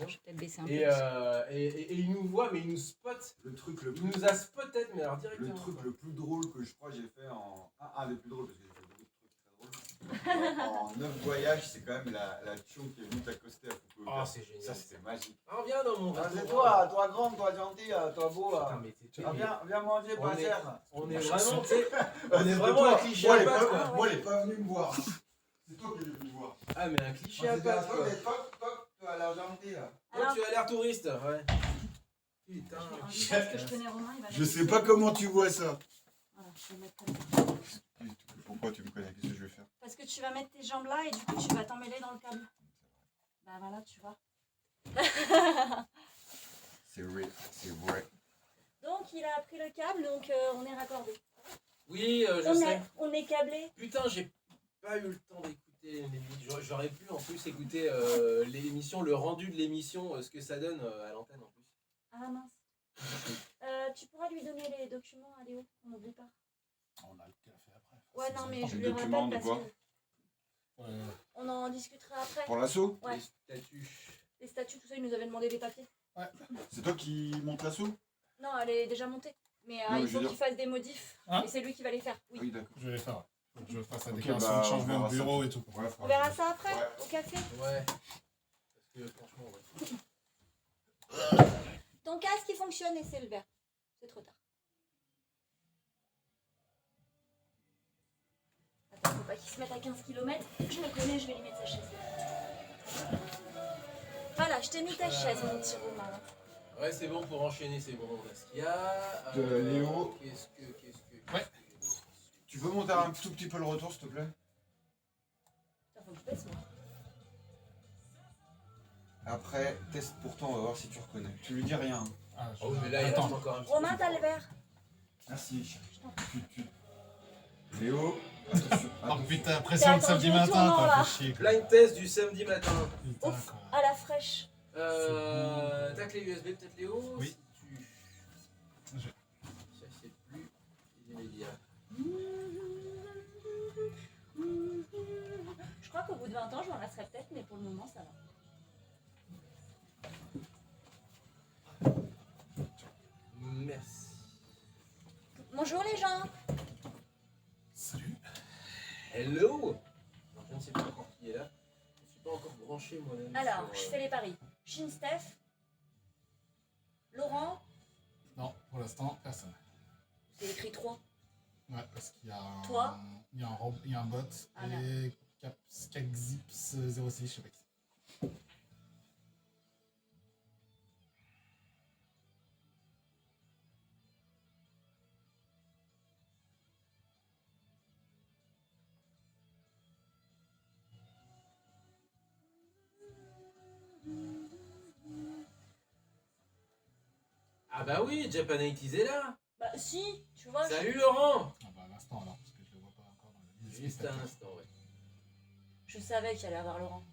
attention. Je vais peut-être baisser un peu. Et il nous voit, mais il nous spot. Le truc le Il plus, nous a spoté, mais alors directement. le truc quoi. le plus drôle que je crois que j'ai fait en. Un des plus drôles, parce que j'ai fait beaucoup de trucs très drôles. En 9 voyages, c'est quand même la Tchon qui est venue t'accoster à Fukuoka. Oh, c'est génial. Ça, c'était magique. Ah, viens dans mon Ah, c'est restaurant. toi grand, toi gentil, toi beau. Putain, mais Ah, viens manger, On pas est- cher. on est vraiment, tu sais, on est C'est vraiment toi. un cliché Moi, à elle est pattes, pas- quoi. Moi, elle est pas venue me voir. C'est toi qui es venu me voir. Ah, mais un cliché à C'était un pattes, quoi. truc, toc, toi, à l'Argentie, là. Toi, tu as l'air touriste, ouais. Putain. Parce que je connais Romain, il va Je sais pas comment tu vois ça. Voilà, je vais mettre comme ça. Pourquoi tu me connais? Qu'est-ce que je vais faire? Parce que tu vas mettre tes jambes là et du coup tu vas t'emmêler dans le câble. Bah voilà, tu vois. C'est vrai, c'est vrai. Donc il a pris le câble, donc on est raccordé. Oui, je sais. On est câblé. Putain, j'ai pas eu le temps d'écouter l'émission. J'aurais pu en plus écouter l'émission, le rendu de l'émission, ce que ça donne à l'antenne en plus. Ah mince. Tu pourras lui donner les documents à Léo, on n'oublie pas. On a le café après. Ouais, non, mais je Les lui documents rappelle de parce quoi? que on en discutera après. Pour l'assaut? Ouais. Les statuts. Les statuts, tout ça, il nous avait demandé des papiers. C'est toi qui monte l'assaut? Non, elle est déjà montée. Mais Non, il je faut veux qu'il dire- fasse des modifs. Hein Et c'est lui qui va les faire. Oui. Oui, d'accord. Je vais les faire. Ouais. Faut que je fasse la Ok, déclaration bah, de changement on de verra bureau ça. et tout. Ouais, On verra ça après, Ouais. au café. Ouais. Parce que franchement, ouais. Ton casque, il fonctionne et c'est le vert. C'est trop tard. Attends, faut pas qu'il se mette à 15 km. Je le connais, je vais lui mettre sa chaise. Voilà, je t'ai mis ta chaise, mon petit Romain. Ouais, c'est bon pour enchaîner, c'est bon. On a ce qu'il y a. De Léo. Qu'est-ce que. Ouais. Tu peux monter un tout petit peu le retour, s'il te plaît? Putain, faut que je baisse, moi. Après, test pour toi, on va voir si tu reconnais. Tu lui dis rien. Ah, je- Oh, mais là, il Attends. reste encore un petit Romain, t'as le vert. Merci. Léo, attention. Oh putain, T'es pression le attendu samedi au matin, tournant, quoi. là. Fait chier, quoi. Blind test du samedi matin. Putain, Ouf, quoi. à la fraîche. T'as clé USB peut-être Léo? Oui. Si tu... Je- Ça c'est plus immédiat. Je crois qu'au bout de 20 ans, je m'en lasserai peut-être, mais pour le moment, ça va. Merci. Bonjour les gens. Salut. Hello. Alors, je ne sais pas encore qui est là. Je ne suis pas encore branché moi-même. Alors, sur, je fais les paris. Shin Steph, Laurent, Non, pour l'instant, personne. c'est écrit 3. Ouais, parce qu'il y a un... Toi il y a il y a un bot Ah, et Caxips 06, je sais pas qui c'est. Ah bah oui, Japanite est là. Bah si, tu vois. Salut Laurent. Ah bah à l'instant alors, parce que je le vois pas encore dans la liste. Juste un instant, ouais. Je savais qu'il allait avoir Laurent.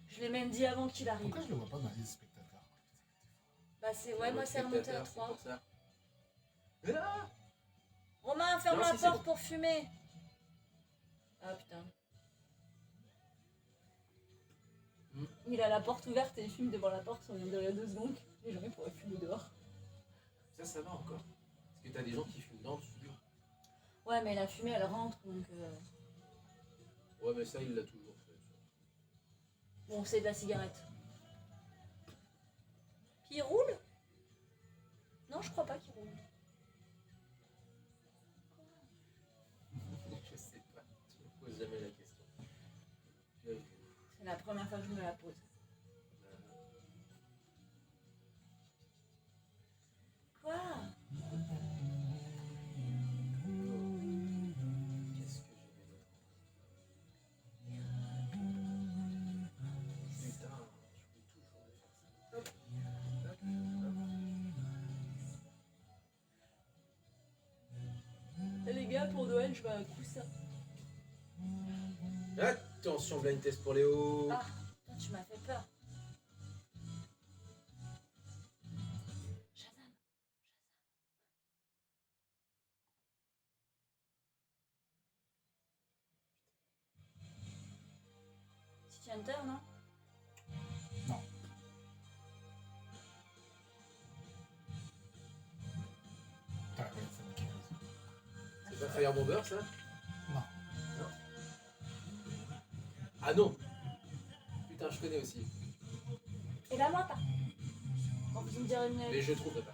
Je l'ai même dit avant qu'il arrive. Pourquoi je le vois pas dans la liste spectateurs? Bah c'est ouais, moi c'est remonté à 3. C'est pour ça. Mais là. Romain, ferme Non, la si, c'est porte bon. pour fumer. Ah putain. Hmm. Il a la porte ouverte et il fume devant la porte, on vient de il y a 2 secondes. Les gens ils pourraient fumer dehors. Ça va encore. Parce que t'as des gens qui fument dans le studio. Ouais, mais la fumée elle rentre donc. Ouais, mais ça, il l'a toujours fait. Bon, c'est de la cigarette. Puis il roule? Non, je crois pas qu'il roule. Je sais pas. Tu me poses jamais la question. J'avoue. C'est la première fois que je me la pose. Quoi? Qu'est-ce que j'ai des autres? Putain, je peux toujours le faire ça. Hop, hop, hop. Les gars, pour Noël, je veux un coussin. Attention, blind test pour Léo. Ah, putain, tu m'as fait peur. Shazam. City Hunter, non? Non. Fire Bomber, ça? Non. Non. Ah non. Putain, je connais aussi. Et là, moi, pas. Quand vous me direz une. Mais je trouverai pas.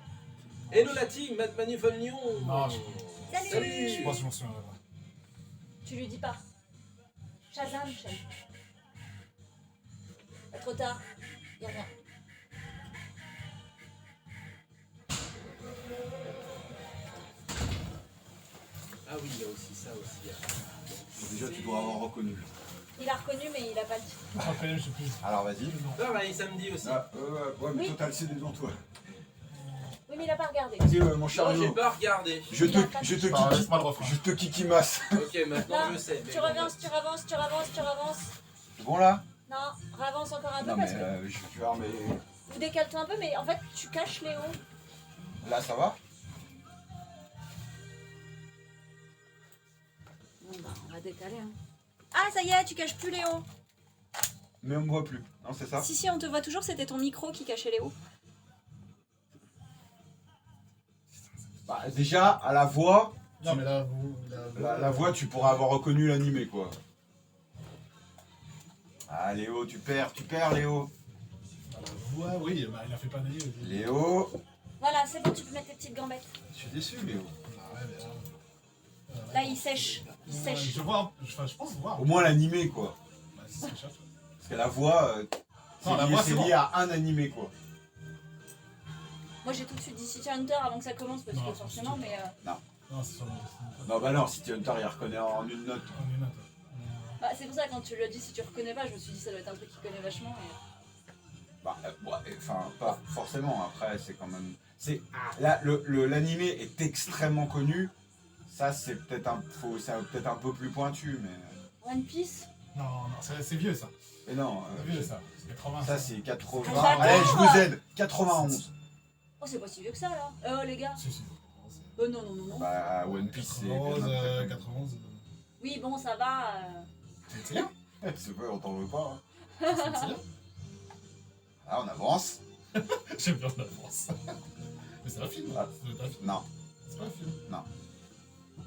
Hello la team, Matt Manu Famillon. Non, Salut. Je pense que je m'en souviendrai pas. Tu lui dis pas. Shazam, Shazam. Pas trop tard. Y'a rien. Ah oui, il y a aussi ça aussi. Déjà, tu dois avoir reconnu. Il a reconnu, mais il a pas le titre. Je rappelle, je sais plus. Alors, vas-y. Pareil, samedi aussi. Ah, ouais, mais Oui. toi, t'as le CD devant toi. Oui, mais il a pas regardé. Vas-y, mon Non, cher j'ai Léo. pas regardé. Je Il a pas te de- Ah, laisse-moi le refrain. je te kikimasse. Ok, maintenant Là, je sais. mais Tu bon, avances, tu avances, tu avances, tu avances. C'est bon là? Non, ravance encore un peu Non, parce mais que je vais voir, mais vous décale-toi un peu, mais en fait, tu caches Léo. là, ça va? Bon, bah, on va décaler. Hein. Ah, ça y est, tu caches plus Léo. Mais on me voit plus. Non, c'est ça? Si, si, on te voit toujours, c'était ton micro qui cachait Léo. Bah, déjà, à la voix, Non, mais là, vous. la voix, tu pourras avoir reconnu l'animé, quoi. Ah, Léo, tu perds, Léo. La voix, oui, bah, il a fait pas d'ailleurs. Léo. Voilà, c'est bon, tu peux mettre tes petites gambettes. Je suis déçu, Léo. Ah ouais, mais là. Là, il sèche. Il sèche. Je vois, je pense voir. Au moins l'animé, quoi. Bah, si c'est cher. Parce que la voix, Non, la voix, c'est c'est bon. lié à un animé, quoi. Moi, j'ai tout de suite dit City Hunter avant que ça commence, parce Non, que forcément, c'est mais. Non, c'est sur le dessin. Non, bah non, City Hunter, il reconnaît en une note. On est note. Bah, c'est pour ça, quand tu l'as dit, si tu reconnais pas, je me suis dit, ça doit être un truc qu'il connaît vachement. Et... Bah, ouais, enfin, pas forcément. Après, c'est quand même. C'est là, l'animé est extrêmement connu. Ça, c'est peut-être un peu plus pointu, mais. One Piece. Non, non, c'est vieux ça. Mais non. C'est vieux ça. C'est 80. Ça, c'est 80. Ah, Allez, je d'accord. vous aide. 91. Oh, c'est pas si vieux que ça, là. Les gars. Si, si. Non, non, non, non. Bah, One Piece, c'est. 91, 91. Oui, bon, ça va. C'est bien. C'est vrai, on t'en veut pas. Hein. C'est bien. Là, on avance. J'aime bien l'avance. Mais c'est un film. Ah. C'est un film. Non. C'est pas un film.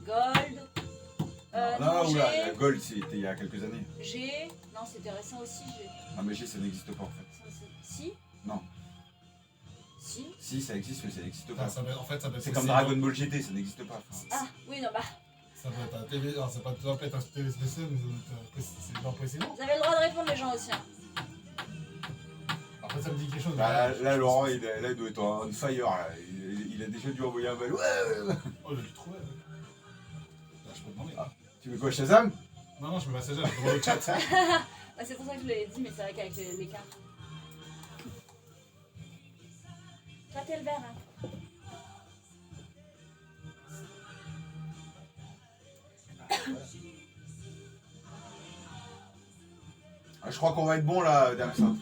Gold. non, G. oula, la Gold, c'était il y a quelques années. G. Non, c'était récent aussi, G. Non, mais G, ça n'existe pas en fait. Si. Non. Si. Si, ça existe, mais ça n'existe pas. Ah, ça en fait, ça doit être C'est comme aussi- Dragon Ball GT, ça n'existe pas. Enfin, Ah, oui, non, bah. Ça doit être un TV. Non, c'est pas ça doit pas être un TV spécial, mais c'est dans précédent. Vous avez le droit de répondre, les gens aussi. Hein. Après, ça me dit quelque chose. Bah, mais- là, Laurent, il doit être on fire. Là. Il a déjà dû envoyer un ballon. Ouais. Oh, j'ai dû trouver. Là, je peux demander. Ah. Tu veux quoi, Shazam? Non, je peux passer là, je demande au chat. Bah, c'est pour ça que je l'ai dit, mais c'est vrai qu'avec les cartes. Toi, t'es le vert, hein. Ah, je crois qu'on va être bon là, Dams.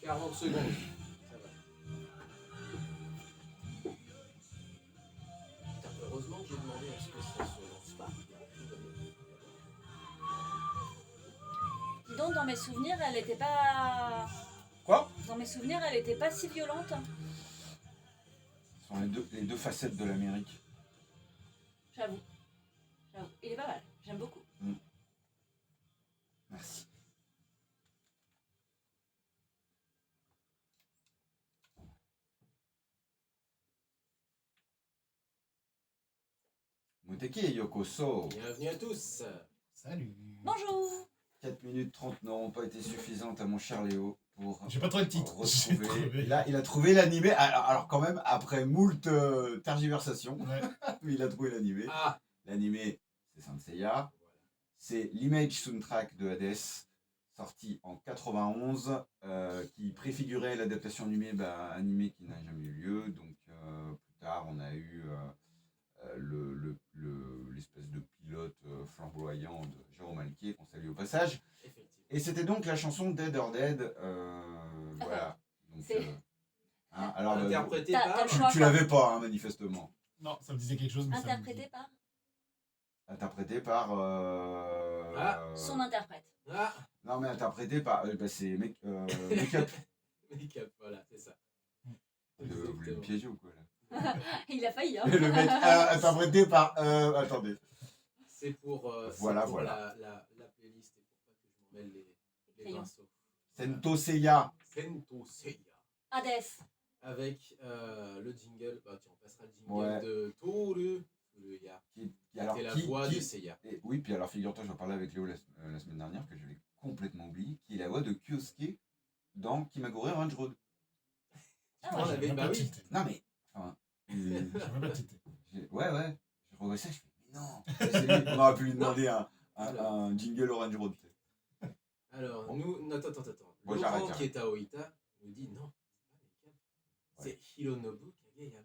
40 secondes. Ça va. Putain, heureusement que j'ai demandé à ce que ça se lance pas. Dis donc, dans mes souvenirs, elle était pas. Quoi? Dans mes souvenirs, elle était pas si violente. Ce sont les deux facettes de l'Amérique. J'avoue. J'avoue. Il est pas mal. J'aime beaucoup. Merci. Muteki Yokoso. Bienvenue à tous. Salut. Bonjour. 4 minutes 30 n'auront pas été suffisantes à mon cher Léo pour J'ai pas trouvé le titre. J'ai retrouver. trouvé. Il a trouvé l'animé. Alors quand même, après moult tergiversations, Ouais. mais il a trouvé l'animé. Ah, L'animé, c'est Saint Seiya. C'est l'image soundtrack de Hades, sorti en 91, qui préfigurait l'adaptation animée qui n'a jamais eu lieu. Donc plus tard, on a eu l'espèce de pilote flamboyant de Jérôme Alquier, qu'on salue au passage. effectivement. Et c'était donc la chanson Dead or Dead. Voilà. Donc, C'est- hein, alors, Interprété T'as par. le choix. tu l'avais pas, hein, manifestement. Non, ça me disait quelque chose, mais ça me Interprété disait- par Interprété par. son interprète. Ah, Non, mais interprété par. C'est Make Up make-up, voilà, c'est ça. de William Exactement. Piaggio, quoi. Là. Il a failli, hein. Et le mec interprété par... attendez. C'est pour, Voilà, c'est pour voilà. la playlist et pour pas que je m'en mêle les Crayons. pinceaux. Sento Seiya. Sento Seiya. Hades. Avec le jingle, bah tiens, on passera le jingle Ouais. de Toru Furuya. Alors, C'était la voix de Seiya. et oui, puis alors figure-toi, j'en parlais avec Léo la semaine dernière, que j'avais complètement oublié, qui est la voix de Kyosuke dans Kimagure Orange Road. Ah On ouais. avait, bah oui. tilté. Non mais, enfin, J'avais pas tilté. ouais, je revois ça, je fais, mais non, c'est lui, on aurait pu lui demander un jingle Orange Road. Alors, Bon. nous, attends. Bon, Laurent, j'arrête. qui est à Oita, nous dit non, c'est Hironobu Kageyama.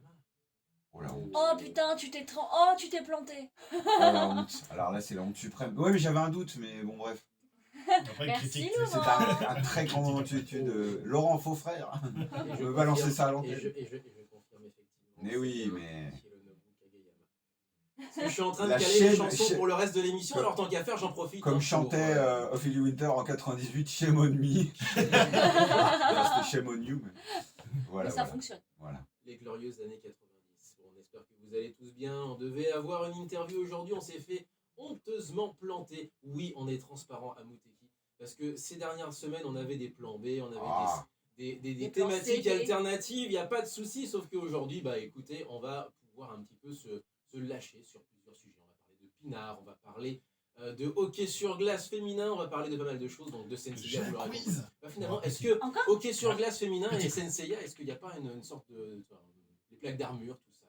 Oh la honte. Oh putain, tu t'es planté. Oh la honte. Alors là, c'est la honte suprême. Ouais, mais j'avais un doute, mais bon, bref. Après, une Merci, critique. Laurent. C'est un très grand moment de Laurent Faux-Frère. Et Je veux balancer confirme- ça à et l'antenne. je confirme effectivement. Mais oui, c'est mais- Hironobu Kageyama. Parce que je suis en train de La caler chaîne- les chansons chaîne- pour le reste de l'émission, Comme- alors tant qu'à faire, j'en profite. Comme hein, chantait pour, Ophélie Winter en 98, Shame on Me. Alors, c'était Shame on You, mais voilà. Mais ça fonctionne. Voilà. les glorieuses années 90. Bon, on espère que vous allez tous bien. On devait avoir une interview aujourd'hui, on s'est fait honteusement planter. Oui, on est transparent à Mouteki. Parce que ces dernières semaines, on avait des plans B, on avait Ah. des plans thématiques CD. alternatives, il n'y a pas de souci, sauf qu'aujourd'hui, bah écoutez, on va pouvoir un petit peu se lâcher sur plusieurs sujets. On va parler de pinard, on va parler de hockey sur glace féminin, on va parler de pas mal de choses, donc de J'ai Senseiya, vous un l'aurez compris. quiz. Bah, finalement, Ouais, est-ce que Encore hockey sur glace féminin et Petit. Senseiya, est-ce qu'il n'y a pas une sorte de... les plaques d'armure, tout ça,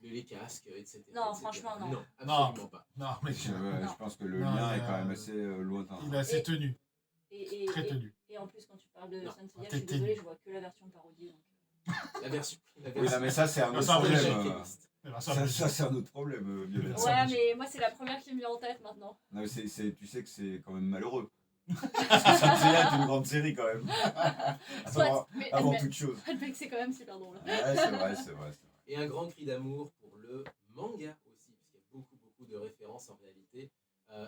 les casques, etc. Non, etc. franchement, non. Non, absolument pas. Non, mais Je pense que le Non, lien il est a- quand même assez lointain. il est assez tenu. Et, Très tenu. et en plus, quand tu parles de Non. Senseiya, je T'es suis désolée, je vois que la version parodie. Donc... La version. Oui, non, mais ça, c'est un Non, autre ça, problème. Jaquette. Alors, Ça, c'est un autre problème, Violette. Ça, Ouais, oui. mais moi, c'est la première qui me vient en tête maintenant. Non, mais tu sais que c'est quand même malheureux. Parce que Senseiya est une grande série quand même. Soit, mais Avant toute chose. admets que c'est quand même super drôle. Ouais, c'est vrai. Et un grand cri d'amour pour le manga aussi, puisqu'il y a beaucoup de références en réalité,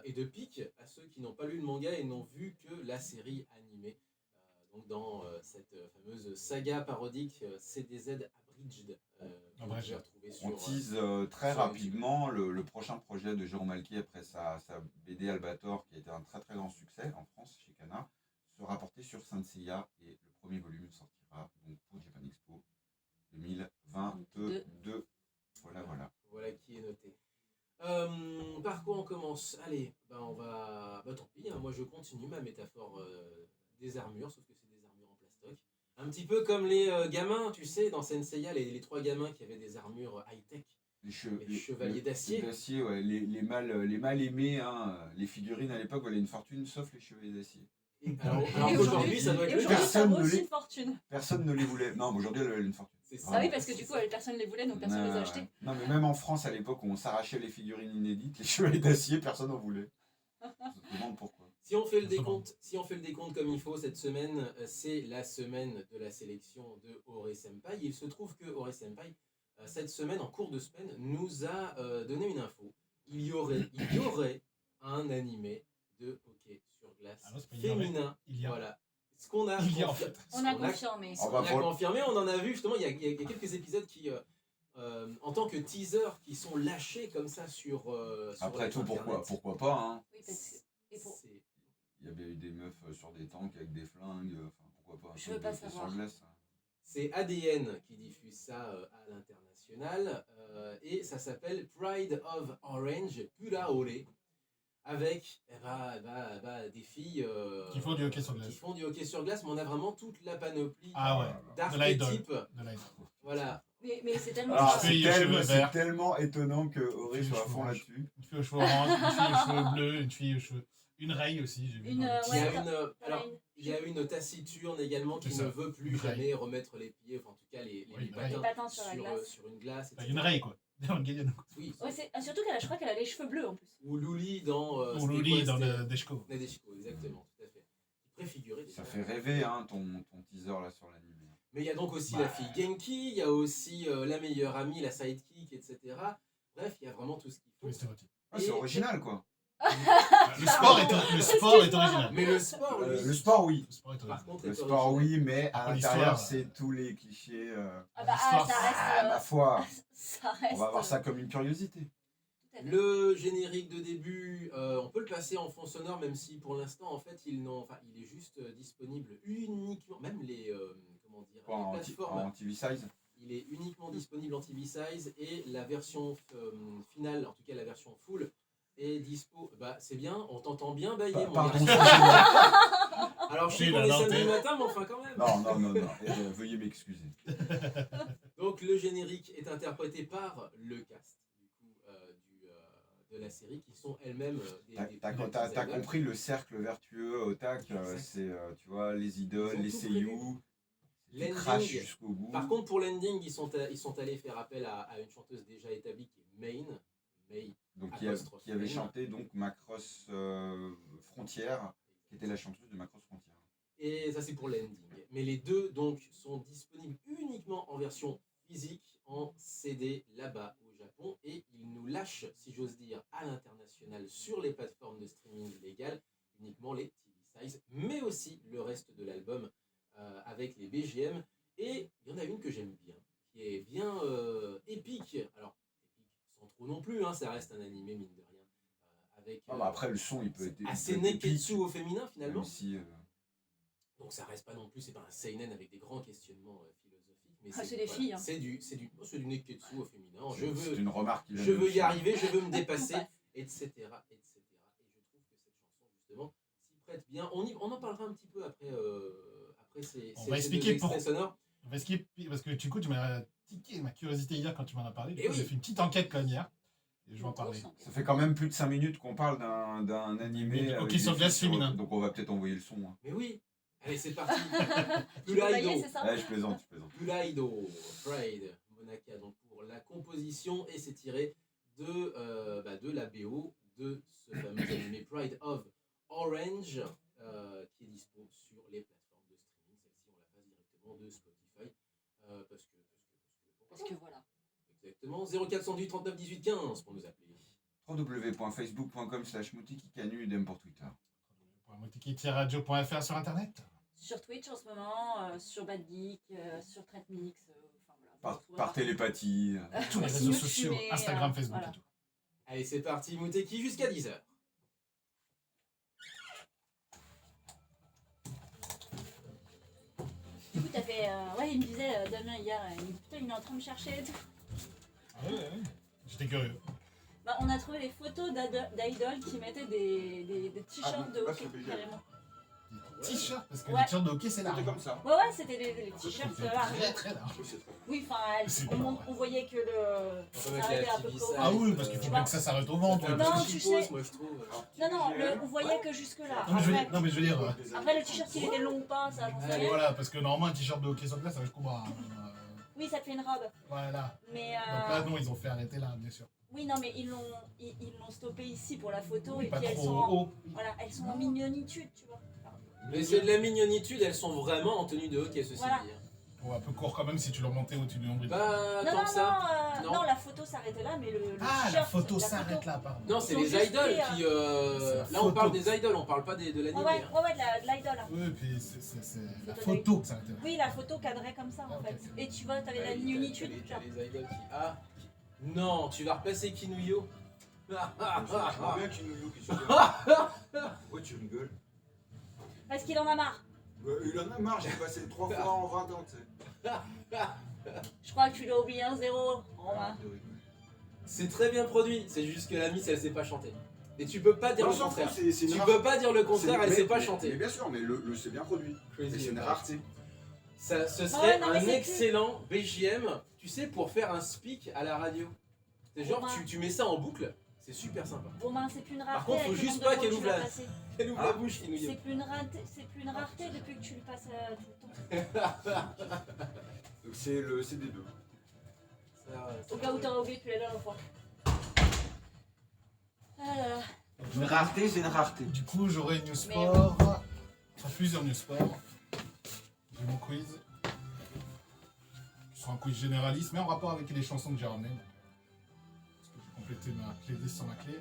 et de pique à ceux qui n'ont pas lu le manga et n'ont vu que la série animée. Donc dans cette fameuse saga parodique CDZ Abridged, que vous pouvez retrouver On sur... tease très sur rapidement le prochain projet de Jérôme Alki après sa BD Albator, qui a été un très très grand succès en France chez Kana, sera porté sur Senseiya et le premier volume sortira donc pour Japan Expo 2022. Voilà. Voilà qui est noté. Par quoi on commence? Allez, on va... tant pis, hein, moi je continue ma métaphore des armures, sauf que c'est des armures en plastoc. Un petit peu comme les gamins, tu sais, dans Senseiya, les trois gamins qui avaient des armures high-tech. Les chevaliers d'acier. D'acier, ouais, les mal aimés, hein, les figurines à l'époque valaient une fortune, sauf les chevaliers d'acier. Alors Et qu'aujourd'hui, ça doit Et être le aujourd'hui, cas. ça Personne vaut ne aussi les- une fortune. Personne ne les voulait. Non, mais aujourd'hui, elle valait une fortune. C'est ça. Ah oui, parce que du coup, personne ne les voulait, donc personne ne les a achetés. Non, mais même en France, à l'époque où on s'arrachait les figurines inédites, les chevaliers d'acier, personne n'en voulait. Je me demande pourquoi. Si on fait le décompte comme il faut cette semaine, c'est la semaine de la sélection de Ore Senpai. Il se trouve que Ore Senpai, cette semaine, en cours de semaine, nous a donné une info. Il y aurait un animé de hockey sur glace Ah non, c'est pas il y aurait. féminin. Il y a. Voilà. Ce qu'on a, Il y a, en fait. On a confirmé. On on va a pour- confirmé, on en a vu justement, il y a quelques épisodes qui, en tant que teaser, qui sont lâchés comme ça sur. sur Après tout, Internet. pourquoi pas, hein. Oui, parce que... Et pour... C'est- Il y avait eu des meufs sur des tanks avec des flingues, enfin pourquoi pas. Je veux pas C'est savoir. sur glace. C'est ADN qui diffuse ça à l'international et ça s'appelle Pride of Orange Pura Ore avec des filles Qui font du hockey sur glace. qui font du hockey sur glace, mais on a vraiment toute la panoplie Ah ouais. De l'idol. d'archétypes. De l'idol. Voilà. Mais c'est tellement... Alors, Cheveux- cheveux c'est verts. tellement étonnant que Auré Cheveux soit à fond orange. là-dessus. Une fille aux cheveux orange, une fille aux cheveux bleus, une fille aux cheveux. Une raye aussi, j'ai vu. Une, dans le ouais, Il y a teaser. une, Voilà, alors, il y a une taciturne également qui C'est ne ça. veut plus Une raille. jamais remettre les pieds, enfin en tout cas les Oui, une raille. Les patins patins sur la glace. sur une glace. Bah, etc. une raye quoi. Dans le Gaiden. Oui. Ouais, surtout je crois qu'elle a les cheveux bleus en plus. Ou Luli dans. Ou c'était Loli quoi, dans c'était- le Deshko. Nadeshiko, exactement, tout à fait. Préfiguré. Ça déjà. fait rêver, hein, ton teaser là sur l'anime. Mais il y a donc aussi Bah. la fille Genki, il y a aussi la meilleure amie, la sidekick, etc. Bref, il y a vraiment tout ce qu'il faut. Tous les stéréotypes. Ah, c'est original quoi. Le sport est original. Mais le sport, lui, Le sport, oui. Le sport est original. par contre, Le est sport, original. oui, mais à Après, l'intérieur, l'histoire, c'est tous les clichés. Ah bah, L'histoire, ça Ah, ma reste. foi, Ça reste. on va voir ça comme une curiosité. Tout à fait. Le générique de début, on peut le passer en fond sonore, même si pour l'instant, en fait, il est juste disponible uniquement, même les, comment dire, Quoi, les en plateformes. TV size. Il est uniquement disponible en TV size et la version finale, en tout cas la version full, est dispo. Bah c'est bien, on t'entend bien bailler mon Pardon, garçon. excusez-moi. Alors je sais Il qu'on a est lenté. samedi matin, mais enfin quand même. Non. Veuillez m'excuser. Donc le générique est interprété par le cast du coup, de la série qui sont elles-mêmes des T'as petits idoles. compris le cercle vertueux au tac. Exact. C'est, tu vois, les idoles, Ils ont les tout seiyuu. Qui L'ending. crachent jusqu'au bout. Par contre pour l'ending, ils sont allés faire appel à une chanteuse déjà établie qui est May. Donc, apostrophe qui avait N. chanté donc Macross Frontière, qui était la chanteuse de Macross Frontière. Et ça c'est pour l'ending. Mais les deux donc sont disponibles uniquement en version physique, en CD là-bas au Japon. Et ils nous lâchent, si j'ose dire, à l'international sur les plateformes de streaming légales, uniquement les TV size, mais aussi le reste de l'album avec les BGM. Et il y en a une que j'aime bien, qui est bien épique. Alors, épique sans trop non plus, hein, ça reste un animé mine de rien. Avec, Après, le son, il peut être assez il peut être neketsu épique, au féminin finalement. même si, Donc ça reste pas non plus, c'est pas un seinen avec des grands questionnements philosophiques, mais Ah, c'est des filles, hein. C'est du neketsu au féminin. c'est une remarque qui vient Je de veux y Michel. arriver, je veux me dépasser, etc., etc. Et je trouve que cette chanson justement s'y prête bien. On en parlera un petit peu après. Après On va expliquer deux extraits pour- sonores. Parce que du coup, tu m'as tiqué ma curiosité hier quand tu m'en as parlé. Du Eh coup, oui. j'ai fait une petite enquête quand même hier. Et je vais en parler. Ça fait quand même plus de 5 minutes qu'on parle d'un animé. Mais, avec hockey sur des glace filles féminin. Donc on va peut-être envoyer le son. Hein. Mais oui, allez c'est parti. Tu veux bailler, Pulaido, c'est ça? Ouais, je plaisante. Pulaido, Pride, Monaka, donc pour la composition, et c'est tiré de la BO de ce fameux animé Pride of Orange, qui est dispo sur les plateformes de streaming. Celle-ci, on la passe directement de Spotify, Parce que voilà. Exactement, 0418 39 18 15 pour nous appeler. www.facebook.com/moutikikanu idem pour Twitter. Motiki-radio.fr sur internet. Sur Twitch en ce moment, sur Bad Geek, sur Tretmix, enfin voilà. Par, Vous retrouvez par télépathie. Tous les Merci réseaux de sociaux, fumer, Instagram, Facebook voilà. et tout. Allez, c'est parti, Mouteki jusqu'à 10h. Du coup, t'as fait. Ouais, il me disait, Damien hier, il me dit putain, il est en train de me chercher et tout. Ah ouais. J'étais curieux. Bah, on a trouvé les photos d'idoles qui mettaient des t-shirts de hockey, carrément. Des t-shirts, parce que Ouais. les t-shirts de hockey, c'est large. ça. Ouais, c'est des t-shirts C'est larges. très très large. Oui, enfin, C'est on, pas vrai. on voyait que le. On Ça arrivait à peu près au Ah ventre. oui, parce qu'il faut Tu bien vois. que ça s'arrête au ventre. Non, parce que- tu sais. Moi, je trouve. Non, on voyait que jusque-là. Non, mais je veux Après, dire, non, mais je veux dire, après, le t-shirt, il était long ou pas, ça, j'en sais Allez. rien. voilà, parce que normalement, un t-shirt de hockey sur glace, ça va jusqu'au bras. Oui, ça te fait une robe. Voilà. Mais. Donc là, non, ils ont fait arrêter là, bien sûr. Oui, non, mais ils l'ont stoppé ici pour la photo et Pas puis elles sont, trop haut. voilà, elles sont en mignonitude, tu vois. Mais c'est de la mignonitude, elles sont vraiment en tenue de hockey, ceci Voilà. dit. Bon, un peu court quand même si tu le remontais au-dessus du nombril. Bah, Non, tant non, que ça. non, Non. non, la photo s'arrêtait là, mais le Ah, t-shirt, la photo s'arrête là, pardon. Non, c'est Ils ont les juste idoles pris, qui. C'est la Là, on photo. parle des idoles, on parle pas de Ouais, l'animé. ouais, hein. ouais, de l'idole. Oui, puis c'est la Photo photo que s'arrêtait là. Oui, la photo cadrait comme ça, en Ah, ok, fait. ok. Et tu vois, t'avais la Ouais, mignonitude. t'as les idoles qui. Ah non, tu vas replacer Kinuyo. J'aimerais bien qu'il nous qui soit bien. Pourquoi tu rigoles? Parce qu'il en a marre. Il en a marre, j'ai passé 3 fois en 20 ans, tu sais. Je crois que tu l'as oublié un zéro, Romain. C'est très bien produit, c'est juste que la Miss elle sait pas chanter. Et tu peux pas dire On le s'en fout, contraire. c'est une Tu rare- peux pas dire le contraire, elle mais- sait pas mais- chanter. Mais bien sûr, mais c'est bien produit. Et Crazy c'est une About. rareté. Ça, ce Ouais, serait non, mais un c'est excellent BGM, tu sais, pour faire un speak à la radio. C'est genre, Romain. tu mets ça en boucle, c'est super sympa. Romain, c'est plus une rareté. contre, faut avec le juste nombre de pas fois qu'elle que tu ouvre l'as la- passé. Elle ouvre la bouche, Kinuyo. C'est plus une rareté depuis que tu le passes tout le temps. Donc c'est le CD2. Au cas où t'aurais oublié depuis la dernière fois. Alors, Une rareté, c'est une rareté. Du coup, j'aurai une news sport. Enfin, plusieurs news sport. J'ai mon quiz. Ce sera un quiz généraliste, mais en rapport avec les chansons que j'ai ramenées. Parce que j'ai complété ma playlist sur ma clé.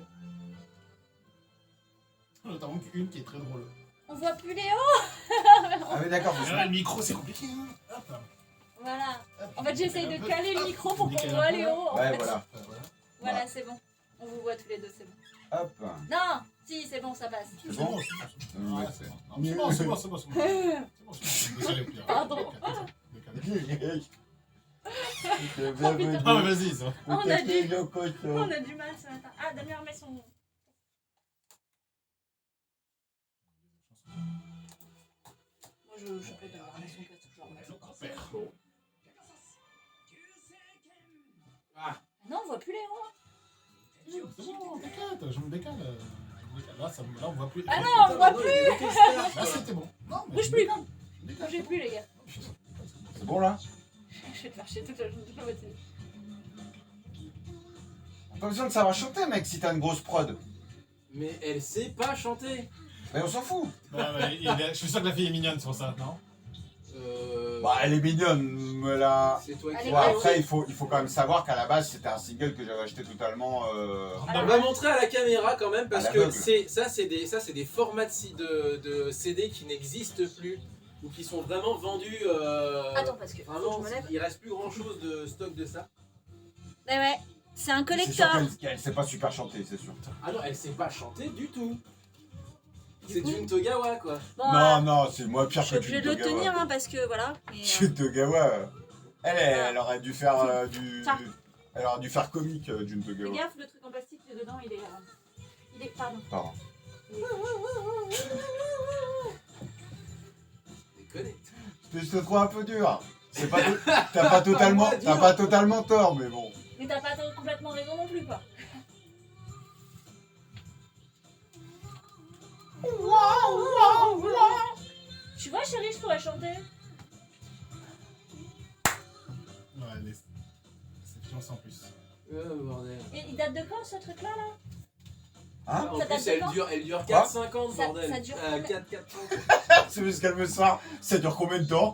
Notamment une qui est très drôle. On voit plus Léo. Ah oui, d'accord. Mais là, le micro, c'est compliqué. Hein. Hop. Voilà. Hop. En fait, j'essaye de caler le micro pour qu'on Décale un voit peu, Léo. En Ouais, fait. voilà. Voilà. Voilà, c'est bon. On vous voit tous les deux, c'est bon. Hop. Non, si, c'est bon, ça passe. C'est bon bon, c'est bon. Ouais, c'est bon. Non, c'est bon, c'est bon, c'est bon. C'est bon. Décalez, Pierre. Pardon. Décalez. Oh, putain. Ah, mais vas-y, ça. On a du mal ce matin. Ah, Damien remet son. Moi, je peux pas remettre son casque, je le remets. Bon. Ah, Non, on voit plus Léo. C'est bon, t'inquiète, je me décale. Là, on voit plus. Ah non, on voit non, plus. il est détestable, Là, c'était bon. Non, mais Bouge je plus. me décale. Je me décale. Bougez plus, les gars. C'est bon là? Je vais te faire chier toute la journée, toute la matinée. Pas besoin de savoir chanter, mec, si t'as une grosse prod. Mais elle sait pas chanter. Mais on s'en fout. Je suis sûr que la fille est mignonne, c'est pour ça, non? Bah, elle est mignonne, mais là. C'est toi Elle qui est Ouais, as après, il faut quand même savoir qu'à la base, c'était un single que j'avais acheté totalement. On va montrer à la caméra quand même parce À que l'aveugle. c'est des formats de CD qui n'existent plus ou qui sont vraiment vendus. Attends, parce que faut que Vraiment, je me lève. il reste plus grand chose de stock de ça. Mais ouais, c'est un C'est sûr collector. qu'elle sait pas super chanter, c'est sûr. Ah non, elle sait pas chanter du tout. C'est coup Jun Togawa quoi. Bon, Non, non, c'est moi pire je suis que obligée de le tenir hein, parce que voilà. Mais, Jun Togawa, elle aurait dû faire Tiens. Elle aurait dû faire comique, Jun fais Togawa. gaffe, le truc en plastique dedans, il est. Pardon. Pardon. Déconne. Je te trouve un peu dur. C'est pas t'as pas totalement tort, mais bon. Mais t'as pas complètement raison non plus, quoi. Tu vois, chérie, je pourrais chanter. Ouais, c'est fiancé en plus. Bordel. Et il date de quand ce truc-là là? Hein? En Ça date plus, de elle quand dure Quoi 4-5 ans, Ça- bordel. ça dure 4 ans. C'est juste qu'elle me sort. Ça dure combien de temps?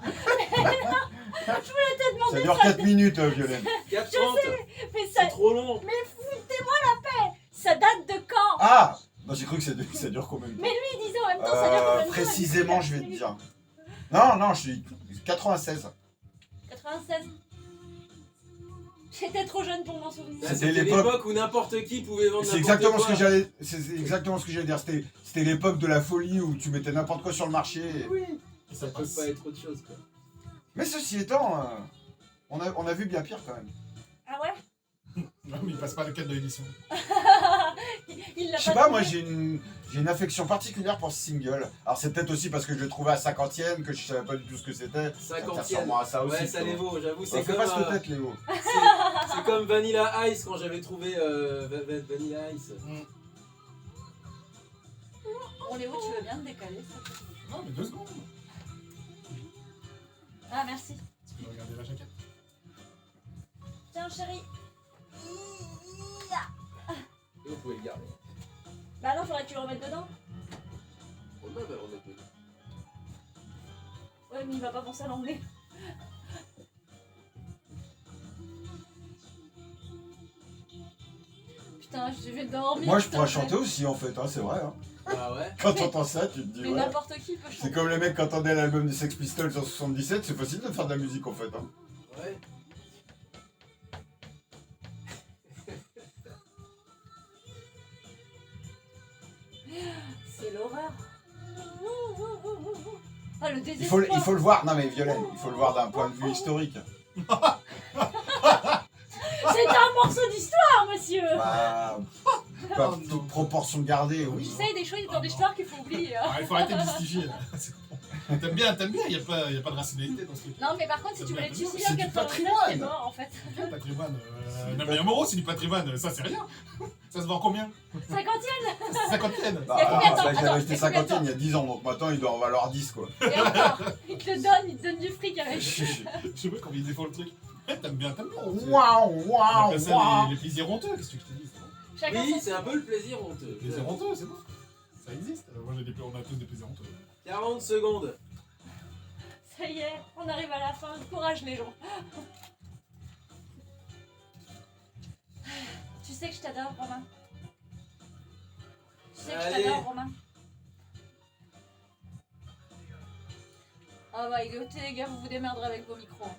T'as demandé Ça dure 4 minutes, Violaine. 4,30. mais ça, C'est trop long. foutez-moi la paix. Ça date de quand? Ah! Non, j'ai cru que ça dure combien de temps? Mais lui, il disait en même temps, ça dure combien de temps? Précisément, je vais te dire. Non, je suis 96. 96. J'étais trop jeune pour m'en souvenir. Là, C'était C'était l'époque- l'époque où n'importe qui pouvait vendre C'est n'importe exactement quoi. ce que j'allais. C'est exactement ce que j'allais dire. C'était l'époque de la folie où tu mettais n'importe quoi sur le marché. Oui. Et Ça peut pas être autre chose quoi. Mais ceci étant, on a vu bien pire quand même. Ah ouais? Non, mais il passe pas le cadre de l'émission. Il l'a Je sais pas pas, moi trouvé. j'ai une affection particulière pour ce single. Alors c'est peut-être aussi parce que je le trouvais à 50e, que je savais pas du tout ce que c'était. Ça tient 50e. sûrement à ça aussi. Ouais, ça tu les vois. vaut, j'avoue. Ouais, C'est fais comme, pas ce peut-être, Léo. c'est comme Vanilla Ice quand j'avais trouvé Vanilla Ice. Bon, Léo, tu veux bien te décaler ça? Non, mais 2 secondes. Ah, merci. Parce que je regardais la jaquette. Tiens, chérie. Et vous pouvez le garder. Bah non, faudrait que tu le remettes dedans. On va le remettre dedans. Ouais, mais il va pas penser à l'emmener. Putain, je vais dormir. Moi je putain, pourrais je- chanter aussi en fait, hein, c'est vrai. Hein. Ah ouais. Quand t'entends ça, tu te dis Mais ouais. n'importe qui peut chanter. C'est comme les mecs qui entendaient l'album des Sex Pistols en 77, c'est facile de faire de la musique en fait. Hein. Ouais. C'est l'horreur. Ah, le Il désespoir. faut le voir, non mais Violaine, il faut le voir d'un point de vue historique. C'est un morceau d'histoire, monsieur. Bah, pas toute proportion gardée, Tu oui. sais, des choses dans l'histoire qu'il faut oublier. Hein. Ah, il faut arrêter de mystifier là. C'est bon. T'aimes bien, il n'y a pas de rationalité dans ce truc. Non, mais par contre, si tu voulais te suicider C'est en du 99, patrimoine. t'es mort en fait. Le patrimoine. Non, mais un euro, c'est du patrimoine, ça c'est rien. Ça se vend combien? 50e. C'est 50 yens. Bah, Il y a combien de temps c'est vrai que j'avais Attends, acheté il y a combien de 50 il y a 10 ans, donc maintenant il doit en valoir 10 quoi. Et encore, il te le donne du fric avec. Je sais pas comment il défend le truc. Ouais, t'aimes bien. Waouh, On waouh, appelle ça waouh. les plaisirs honteux, qu'est-ce que je te dis? Chacun Oui, son c'est un peu le plaisir honteux. Les plaisirs honteux, c'est bon. Ça existe. Moi, on a tous des plaisirs honteux. 40 secondes. Ça y est, on arrive à la fin. Courage les gens. Tu sais que je t'adore, Romain. Tu sais que je Allez. t'adore, Romain. Ah bah écoutez les gars, vous vous démerderez avec vos micros.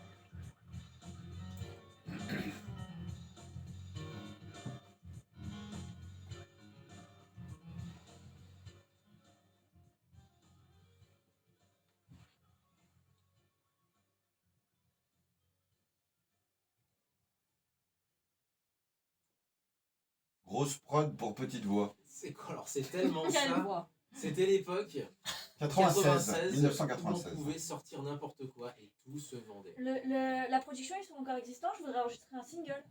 Grosse prod pour petite voix. C'est quoi alors? C'est tellement Quelle ça. voix. C'était l'époque 96, où 1996. on pouvait sortir n'importe quoi et tout se vendait. La production, ils sont encore existants, je voudrais enregistrer un single.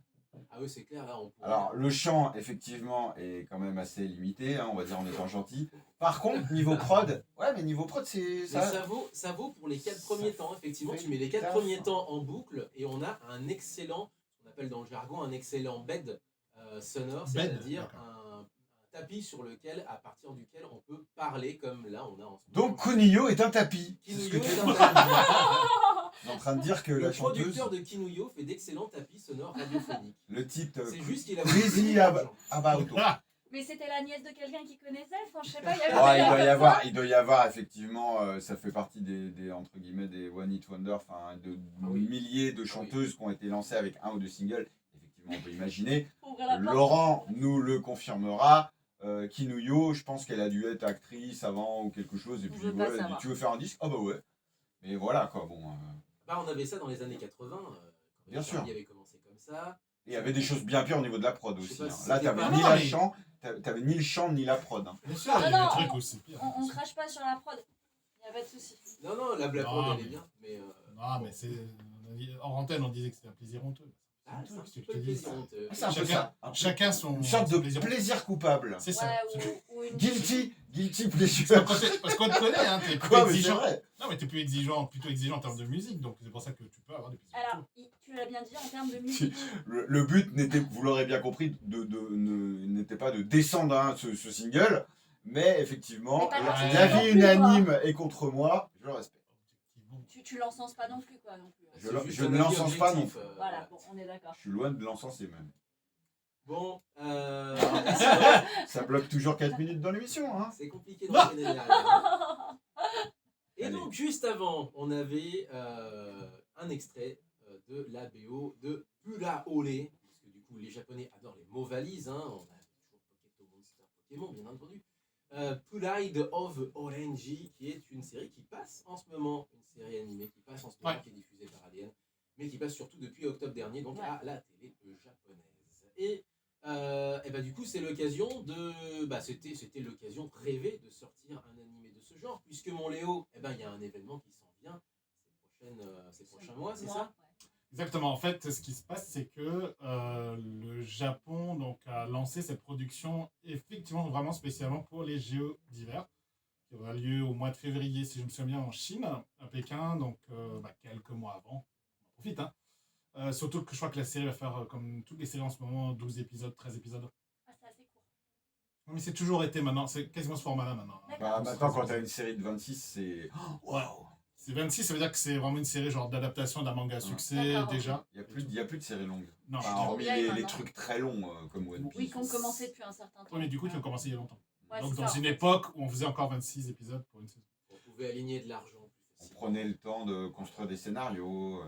Ah oui, c'est clair, là on pourrait... Alors, le chant, effectivement, est quand même assez limité, hein, on va dire en étant gentil. Par contre, niveau prod, ouais, mais niveau prod, c'est Mais ça. ça vaut pour les 4 premiers temps, effectivement. fait Tu mets les 4 taf. premiers temps en boucle et on a un excellent, ce qu'on appelle dans le jargon, un excellent bed sonore, Bed, c'est-à-dire d'accord. un tapis sur lequel, à partir duquel on peut parler comme là on a en ce moment. Donc, Kunio est un tapis. C'est ce que Kinuyo tu est es un en tapis. train de dire. Tu es en train de dire que Le la chanteuse, producteur de Kinuyo fait d'excellents tapis sonores radiophoniques. le titre C'est juste qu'il a Crazy About. Mais c'était la nièce de quelqu'un qui connaissait, enfin je sais pas, il y avait Ouais, il doit y avoir effectivement, ça fait partie des entre guillemets des One Hit Wonder, enfin de Ah oui. milliers de chanteuses qui ont été lancées avec un ou deux singles. Effectivement, on peut imaginer. Ouvrir la porte. Laurent nous le confirmera. Kinuyo, je pense qu'elle a dû être actrice avant ou quelque chose. Et On puis veut pas ouais, elle dit, savoir. tu veux faire un disque? Ah bah ouais. Mais voilà quoi, bon. Bah, on avait ça dans les années 80. Quand Bien sûr. Il avait commencé comme ça. Et il y avait des choses bien pires au niveau de la prod Je sais aussi. pas Hein. si Là, c'était t'avais pas- ni Non, la mais- chant, t'avais ni le chant ni la prod. Hein. Bien sûr, il y a non, des trucs aussi pires. On crache pas sur la prod, y a pas de soucis. Non, non, la blague Non, elle est mais- bien. Mais, Non, mais c'est. En antenne, on disait que c'était un plaisir honteux. ah, c'est un Qu'est-ce petit que peu je te dis, plaisir ça honteux. C'est un peu Chacun- ça. Un peu- Chacun son. Une sorte de son plaisir coupable. C'est ça. Ouais, ou une... Guilty pleasure. Parce qu'on te connaît, hein, t'es plus Quoi, mais c'est exigeant. vrai. Non, mais t'es plus exigeant, plutôt exigeant en termes de musique, donc c'est pour ça que tu peux avoir des plaisirs. Alors, tu l'as bien dit en termes de musique. Le but n'était, vous l'aurez bien compris, n'était pas de descendre hein, ce single, mais effectivement, Mais pas l'encenser l'avis non plus, unanime est contre moi, je le respecte. Tu l'encenses pas non plus, quoi, non plus. Je C'est juste je un ne avis l'encense pas objectif, non Voilà, bon, on est d'accord. Je suis loin de l'encenser même. Bon, Ça bloque toujours 4 minutes dans l'émission. Hein. c'est compliqué d'enchaîner derrière. Et Allez. donc, juste avant, on avait un extrait de la BO de Pula Ole, parce que du coup, les Japonais adorent les mots valises. Hein. On a toujours Pokéto Monster Pokémon, bien entendu. Pulide of Orange, qui est une série qui passe en ce moment, une série animée qui passe en ce moment, Ouais. qui est diffusée par Alien, mais qui passe surtout depuis octobre dernier, donc Ouais. à la télé japonaise. Et bah, du coup, c'est l'occasion de. Bah, c'était l'occasion rêvée de sortir un animé de ce genre, puisque mon Léo, il y a un événement qui s'en vient ces prochains mois, c'est ça? Exactement. En fait, ce qui se passe, c'est que le Japon donc, a lancé cette production effectivement vraiment spécialement pour les JO d'hiver, qui aura lieu au mois de février, si je me souviens bien, en Chine, à Pékin, donc quelques mois avant. On en profite, hein. Surtout que je crois que la série va faire, comme toutes les séries en ce moment, 12 épisodes, 13 épisodes. Ah, c'est assez court. Non, mais c'est toujours été maintenant, c'est quasiment ce format-là maintenant. D'accord. Bah, maintenant, quand tu as une série de 26, c'est. Waouh! C'est 26, ça veut dire que c'est vraiment une série genre d'adaptation d'un manga à succès D'accord, ok. déjà. Il n'y a plus de séries longues. Non, Enfin, je dirais- hormis vieille les maintenant. trucs très longs comme One Piece. Oui, qu'on commençait depuis un certain temps. Oui, mais du coup, tu as commencé il y a longtemps. Ouais, Donc, c'est dans ça, une en fait. époque où on faisait encore 26 épisodes pour une saison. On pouvait aligner de l'argent plus On facilement. prenait le temps de construire des scénarios.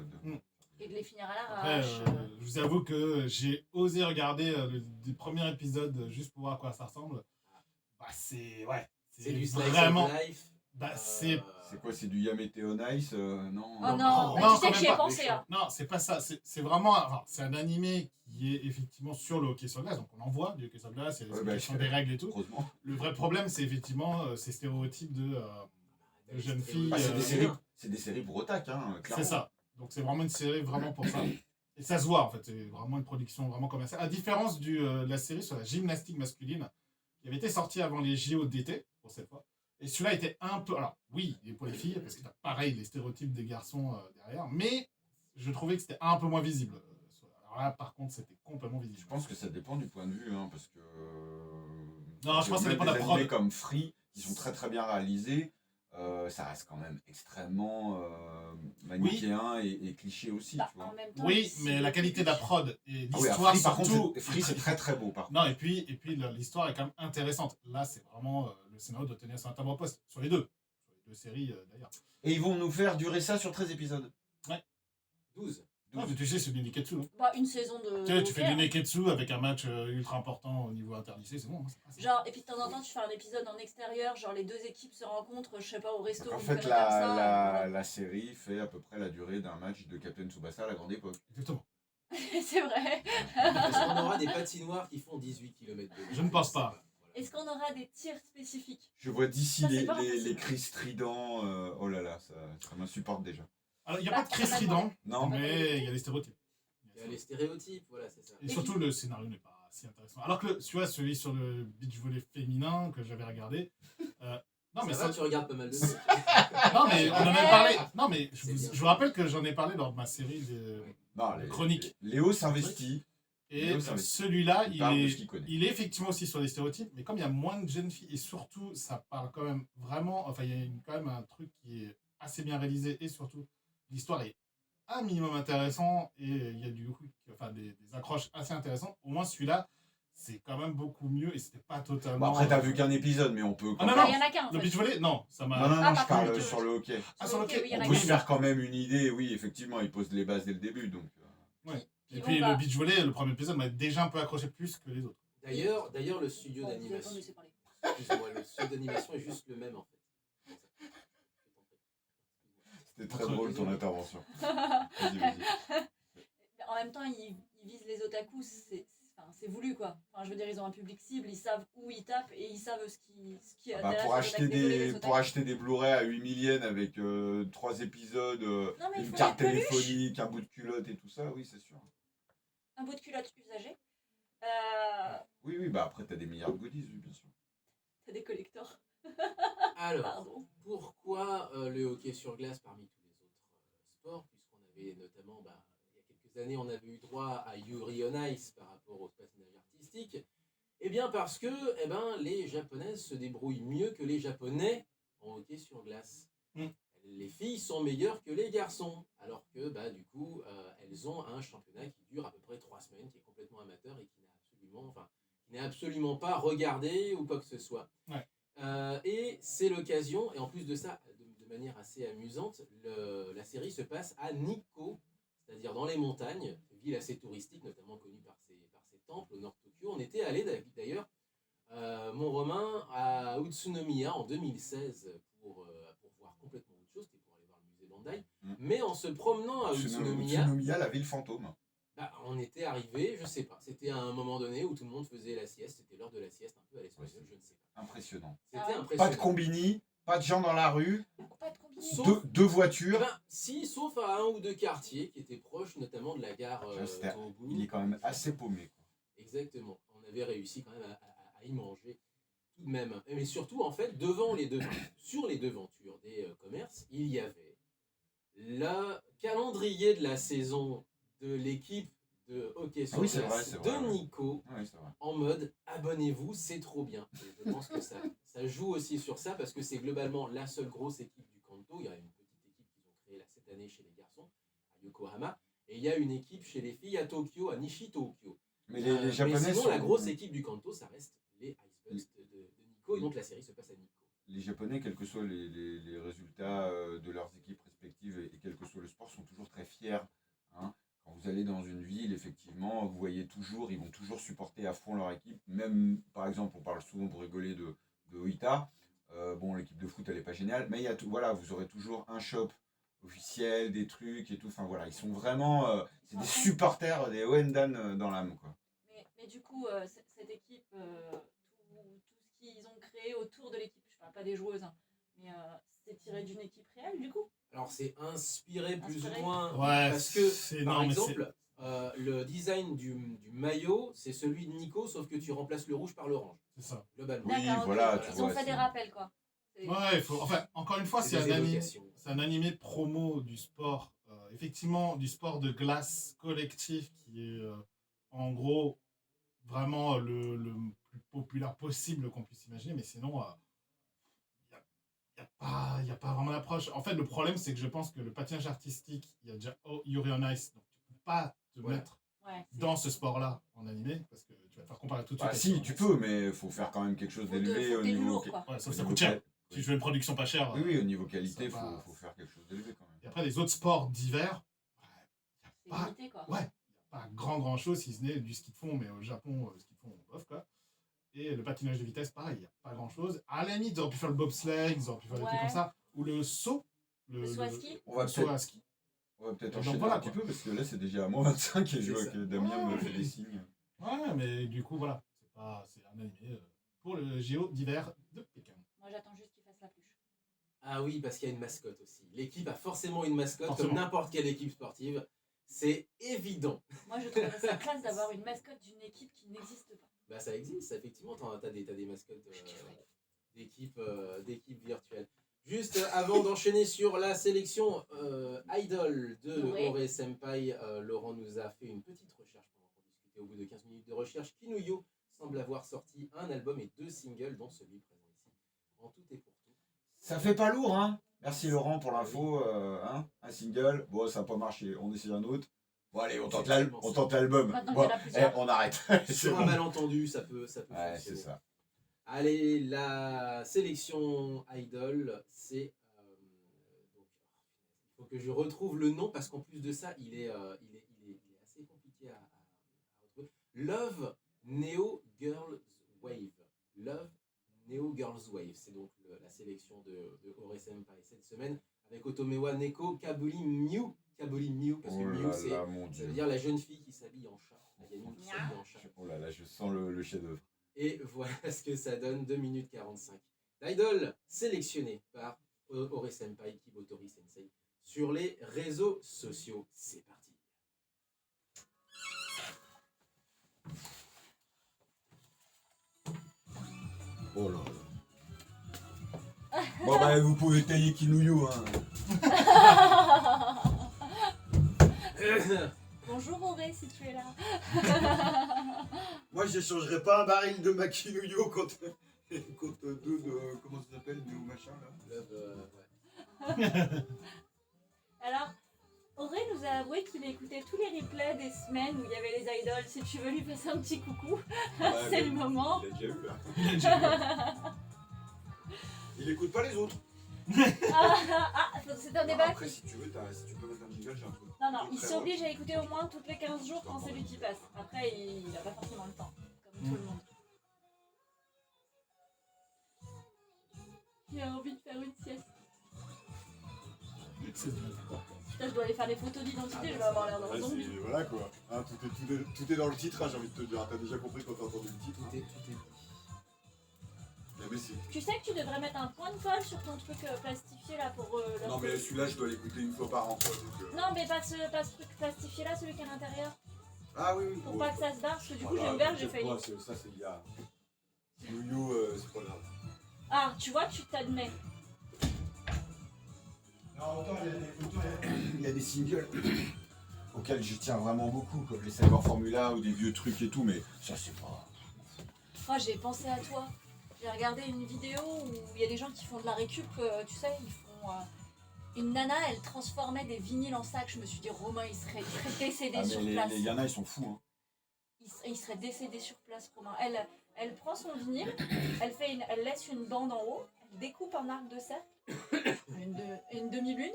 Et de les finir à Après, l'arrache. je vous avoue que j'ai osé regarder le premier épisode juste pour voir à quoi ça ressemble. Bah, c'est. Ouais. C'est du slice vraiment. of life. Bah, c'est. C'est quoi, c'est du Yamete on Ice non. Oh non, non, mais non, tu sais quand que j'y même ai pas. pensé. Hein. Non, c'est pas ça. C'est vraiment. Enfin, c'est un animé qui est effectivement sur le hockey sur glace. Donc, on en voit du hockey sur glace, il y a des Ouais, bah, explications des règles et tout. Heureusement. Le vrai problème, c'est effectivement ces stéréotypes de jeunes filles. Bah, euh, c'est des séries pour otak, hein, clairement. C'est ça. Donc c'est vraiment une série vraiment pour ça. Et ça se voit en fait, c'est vraiment une production vraiment commerciale. À différence de la série sur la gymnastique masculine, qui avait été sortie avant les JO d'été, pour cette fois. Et celui-là était un peu... Alors oui, il est pour les filles, parce que t'as pareil les stéréotypes des garçons derrière, mais je trouvais que c'était un peu moins visible. Alors là, par contre, c'était complètement visible. Je pense que ça dépend du point de vue, hein, parce que. Non, je pense que ça même dépend de la des prod. animés comme Free, qui sont très très bien réalisés, ça reste quand même extrêmement manichéen et cliché aussi, Bah, tu vois. en même temps, Oui, c'est mais la qualité de la prod et Ah oui, l'histoire Free, par surtout... contre, Free, c'est très très beau, par contre. Non, et puis l'histoire est quand même intéressante. Là, c'est vraiment le scénario doit tenir sur un timbre poste, sur les deux. de série d'ailleurs. Et ils vont nous faire durer ça sur 13 épisodes. 12. Ah, mais tu sais, c'est du Neketsu. Hein. Bah, une saison de. Tu sais, tu hockey, fais du hein. Neketsu avec un match ultra important au niveau interlycée, c'est bon. Hein, c'est Genre, et puis de temps en temps, tu fais un épisode en extérieur, genre les deux équipes se rencontrent, je sais pas, au resto. Donc, en ou une fait, connerie comme ça, voilà. la série fait à peu près la durée d'un match de Captain Tsubasa à la grande époque. Exactement. C'est vrai. Est-ce qu'on aura des patinoires qui font 18 km de Je ne pense sais pas. Voilà. Est-ce qu'on aura des tirs spécifiques? Je vois d'ici Ça, c'est les, pas les, impossible. les cris stridents. Oh là là, ça m'insupporte déjà. Alors, il n'y a Bah, pas de Chris ça va Rident, Non, mais il y a des stéréotypes. Il y a les stéréotypes, voilà, c'est ça. Et surtout, le scénario n'est pas si intéressant. Alors que, tu vois, celui sur le beach volley féminin que j'avais regardé. Non, mais Ça va, tu regardes pas mal de trucs. Non, mais on en a parlé. Non, mais C'est bien. je vous rappelle que j'en ai parlé lors de ma série de non, chronique. Léo s'investit. Et Léo s'investit. celui-là, Il parle de ce qu'il connaît. il est effectivement aussi sur les stéréotypes, mais comme il y a moins de jeunes filles, et surtout, ça parle quand même vraiment. Enfin, il y a quand même un truc qui est assez bien réalisé, et surtout, l'histoire est un minimum intéressant, et il y a des accroches assez intéressantes. Au moins, celui-là, c'est quand même beaucoup mieux, et c'était pas totalement. Bon, après, t'as vu qu'un épisode, mais on peut. Ah, non, Bah, non. il y en a qu'un en Le fait. beach volley, non, ça m'a. Non, non, Ah, non, je par parle contre, sur le hockey. Ah, sur le hockey, oui, il y en On a peut qu'un. se faire quand même une idée, oui, effectivement, il pose les bases dès le début, donc. Ouais. Et Ils puis vont le pas- beach volley, le premier épisode m'a déjà un peu accroché plus que les autres. D'ailleurs, le studio Bon, vous avez pas d'animation. me laissé parler. Excuse-moi, le studio d'animation est juste le même en fait. C'était très drôle ton intervention. Vas-y, vas-y. Mais en même temps, ils visent les otakus, c'est voulu quoi. Enfin, je veux dire, ils ont un public cible, ils savent où ils tapent et ils savent ce qui Ah bah, intéresse pour, les acheter otakus et les pour otakus. acheter des Blu-ray à 8 000 yens avec 3 épisodes, Non, mais ils une font carte des peluches. téléphonique, un bout de culotte et tout ça, oui, c'est sûr. Un bout de culotte usagé. Oui, oui, bah après, t'as des milliards de goodies, oui, bien sûr. T'as des collectors. Alors, Pardon. pourquoi le hockey sur glace parmi tous les autres sports, puisqu'on avait notamment, il y a quelques années, on avait eu droit à Yuri on Ice par rapport au patinage artistique. Eh bien parce que les Japonaises se débrouillent mieux que les Japonais en hockey sur glace. Mm. Les filles sont meilleures que les garçons, alors que du coup, elles ont un championnat qui dure à peu près 3 semaines, qui est complètement amateur et qui n'est absolument pas regardé ou quoi que ce soit. Ouais. Et c'est l'occasion, et en plus de ça, de manière assez amusante, la série se passe à Nikko, c'est-à-dire dans les montagnes, une ville assez touristique, notamment connue par ses temples au nord de Tokyo. On était allé d'ailleurs, mon Romain, à Utsunomiya en 2016 pour voir complètement autre chose, c'était pour aller voir le musée Bandai. Mais en se promenant à Utsunomiya, Utsunomiya, la ville fantôme. on était arrivé, je sais pas, c'était à un moment donné où tout le monde faisait la sieste, c'était l'heure de la sieste, un peu à l'espagnol, je ne sais pas. Impressionnant. C'était Ah ouais. impressionnant. Pas de combini, pas de gens dans la rue, Pas de combiné. Sauf- deux voitures. Si, sauf à un ou deux quartiers qui étaient proches, notamment de la gare Tohoku. Il est quand même assez paumé, quoi. Exactement. On avait réussi quand même à y manger tout de même. Mais surtout, en fait, sur les devantures des commerces, il y avait le calendrier de la saison de l'équipe de hockey sur oui, c'est glace vrai, c'est vrai, de ouais. Nikko Ouais, c'est vrai. en mode abonnez-vous, c'est trop bien. Et je pense que ça joue aussi sur ça parce que c'est globalement la seule grosse équipe du Kanto. Il y a une petite équipe qu'ils ont créée là, cette année chez les garçons à Yokohama et il y a une équipe chez les filles à Tokyo, à Nishi-Tokyo. Mais les Japonais sinon, sont... la grosse équipe du Kanto, ça reste les Ice Bucks de Nikko et donc la série se passe à Nikko. Les Japonais, quels que soient les résultats de leurs équipes respectives et quel que soit le sport, sont toujours très fiers. Hein. Quand vous allez dans une ville, effectivement, vous voyez toujours, ils vont toujours supporter à fond leur équipe. Même, par exemple, on parle souvent pour rigoler de Oita. Bon, l'équipe de foot, elle n'est pas géniale, mais il y a tout, voilà, vous aurez toujours un shop officiel, des trucs et tout. Enfin voilà, ils sont vraiment, c'est des supporters, des Oendan dans l'âme, quoi. Mais du coup, cette équipe, tout ce qu'ils ont créé autour de l'équipe, je parle pas des joueuses, hein, mais c'est tiré d'une équipe réelle du coup. Alors c'est inspiré plus Inspiré. ou moins Ouais, parce que c'est par non, mais c'est- exemple le design du maillot c'est celui de Nikko sauf que tu remplaces le rouge par l'orange c'est ça. globalement. Oui, D'accord, ok. voilà, tu Ils ont vois, fait des c'est- rappels quoi. C'est- Ouais, enfin, encore une fois, C'est c'est des un évocations. animé promo du sport, effectivement, du sport de glace collectif qui est en gros vraiment le plus populaire possible qu'on puisse imaginer, mais sinon, il n'y a pas vraiment d'approche. En fait, le problème, c'est que je pense que le patinage artistique, il y a déjà Yuri on Ice, donc tu ne peux pas te Ouais. mettre Ouais, c'est- dans ce sport-là en animé, parce que tu vas te faire comparer tout de suite. Ah, avec si, Yuri on tu Ice. peux, mais il faut faire quand même quelque chose Faut d'élevé faut au que t'aies du niveau. lourd quoi. Ouais, ça au coûte niveau cher. Si je veux une production pas chère. Oui, oui, au niveau qualité, il ça va. faut faire quelque chose d'élevé quand même. Et après, les autres sports d'hiver, C'est Pas- limité, quoi. ouais, il n'y a pas grand chose, si ce n'est du ski de fond, mais au Japon, ski de fond, bof, quoi. Et le patinage de vitesse, pareil, il n'y a pas grand chose. À la limite, ils auraient pu faire le bobsleigh, ils auraient pu faire des trucs Ouais. comme ça. Ou le saut. Le saut à ski. On va Le saut peut-être à ski. peut-être Donc enchaîner voilà, un petit quoi. peu parce que là c'est déjà à moins 25 et je C'est vois ça. que Damien me Ouais. fait des signes. Ouais, mais du coup, voilà. C'est un animé pour le JO d'hiver de Pékin. Moi, j'attends juste qu'il fasse la pluche. Ah oui, parce qu'il y a une mascotte aussi. L'équipe a forcément une mascotte, Forcément. comme n'importe quelle équipe sportive. C'est évident. Moi, je trouverais ça classe d'avoir une mascotte d'une équipe qui n'existe pas. Bah ça existe, ça, effectivement, t'as des mascottes Je kifferais. d'équipes virtuelles. Juste avant d'enchaîner sur la sélection Idol de Ouais. Ore Senpai, Laurent nous a fait une petite recherche pendant qu'on discutait. Au bout de 15 minutes de recherche, Kinuyo semble avoir sorti un album et 2 singles, dont celui présent ici. En tout et pour tout. Ça fait pas lourd, hein. Merci Laurent pour l'info. Hein. Un single, bon ça n'a pas marché, on essaie un autre. Bon allez, on tente l'album. Maintenant Bon, qu'il y en a plusieurs. on arrête. C'est Sur un bon. malentendu, ça peut Ouais, fonctionner. c'est ça. Allez, la sélection Idol, c'est... donc, il faut que je retrouve le nom parce qu'en plus de ça, il est assez compliqué à retrouver. Love Neo Girls Wave. Love Neo Girls Wave. C'est donc la sélection de Ore Senpai cette semaine avec Otomewa Neko Kabuli Mew. Kabuli Mew, parce que Oh Mew, là c'est, là, mon ça dieu. veut dire la jeune fille qui s'habille en chat. La gamine qui s'habille en chat. Oh là là, je sens le chef-d'œuvre. Et voilà ce que ça donne, 2 minutes 45. L'idol sélectionné par Ore Senpai Kibotori Sensei sur les réseaux sociaux. C'est parti. Oh là là. Bon bah vous pouvez tailler Kinuyo, hein. Bonjour Auré, si tu es là. Moi, j'échangerais pas un baril de Makinuyo contre deux de. Comment ça s'appelle, Néo machin là. Love, ouais. Alors, Auré nous a avoué qu'il écoutait tous les replays des semaines où il y avait les idoles. Si tu veux lui passer un petit coucou, c'est le moment. Il a déjà eu là. Il a déjà- Il écoute pas les autres. C'est un débat. Après, si tu veux, si tu peux mettre un jingle, j'ai un truc. Non, il Très s'oblige à écouter au moins toutes les 15 jours quand c'est lui qui passe. Après, il n'a pas forcément le temps, comme tout le monde. J'ai envie de faire une sieste. C'est bien. Putain, je dois aller faire des photos d'identité, je vais avoir l'air d'un zombie. Voilà quoi. Hein, tout est dans le titre, hein, j'ai envie de te dire. T'as déjà compris quand t'as entendu le titre. Tout est dit. Mais c'est- Tu sais que tu devrais mettre un point de colle sur ton truc plastifié là pour la Non, mais celui-là, je dois l'écouter une fois par an quoi. Donc, Non, mais pas ce truc plastifié là, celui qui est à l'intérieur. Ah oui, oui. Pour bon, pas que ça se barre, parce que du coup voilà, j'ai ouvert, j'ai failli. t'inquiète pas, ça, c'est il y a. Yo, c'est pas grave. Ah, tu vois, tu t'admets. Non, autant il y a des singles auxquels je tiens vraiment beaucoup, comme les Cyber Formula ou des vieux trucs et tout, mais ça c'est pas. Oh, j'ai pensé à toi. J'ai regardé une vidéo où il y a des gens qui font de la récup, tu sais, ils font. Une nana, elle transformait des vinyles en sacs. Je me suis dit, Romain, il serait décédé Ah, mais sur les place. Yana ils sont fous, hein. Il serait décédé sur place, Romain. Elle prend son vinyle, elle laisse une bande en haut, elle découpe un arc de cercle, une demi-lune,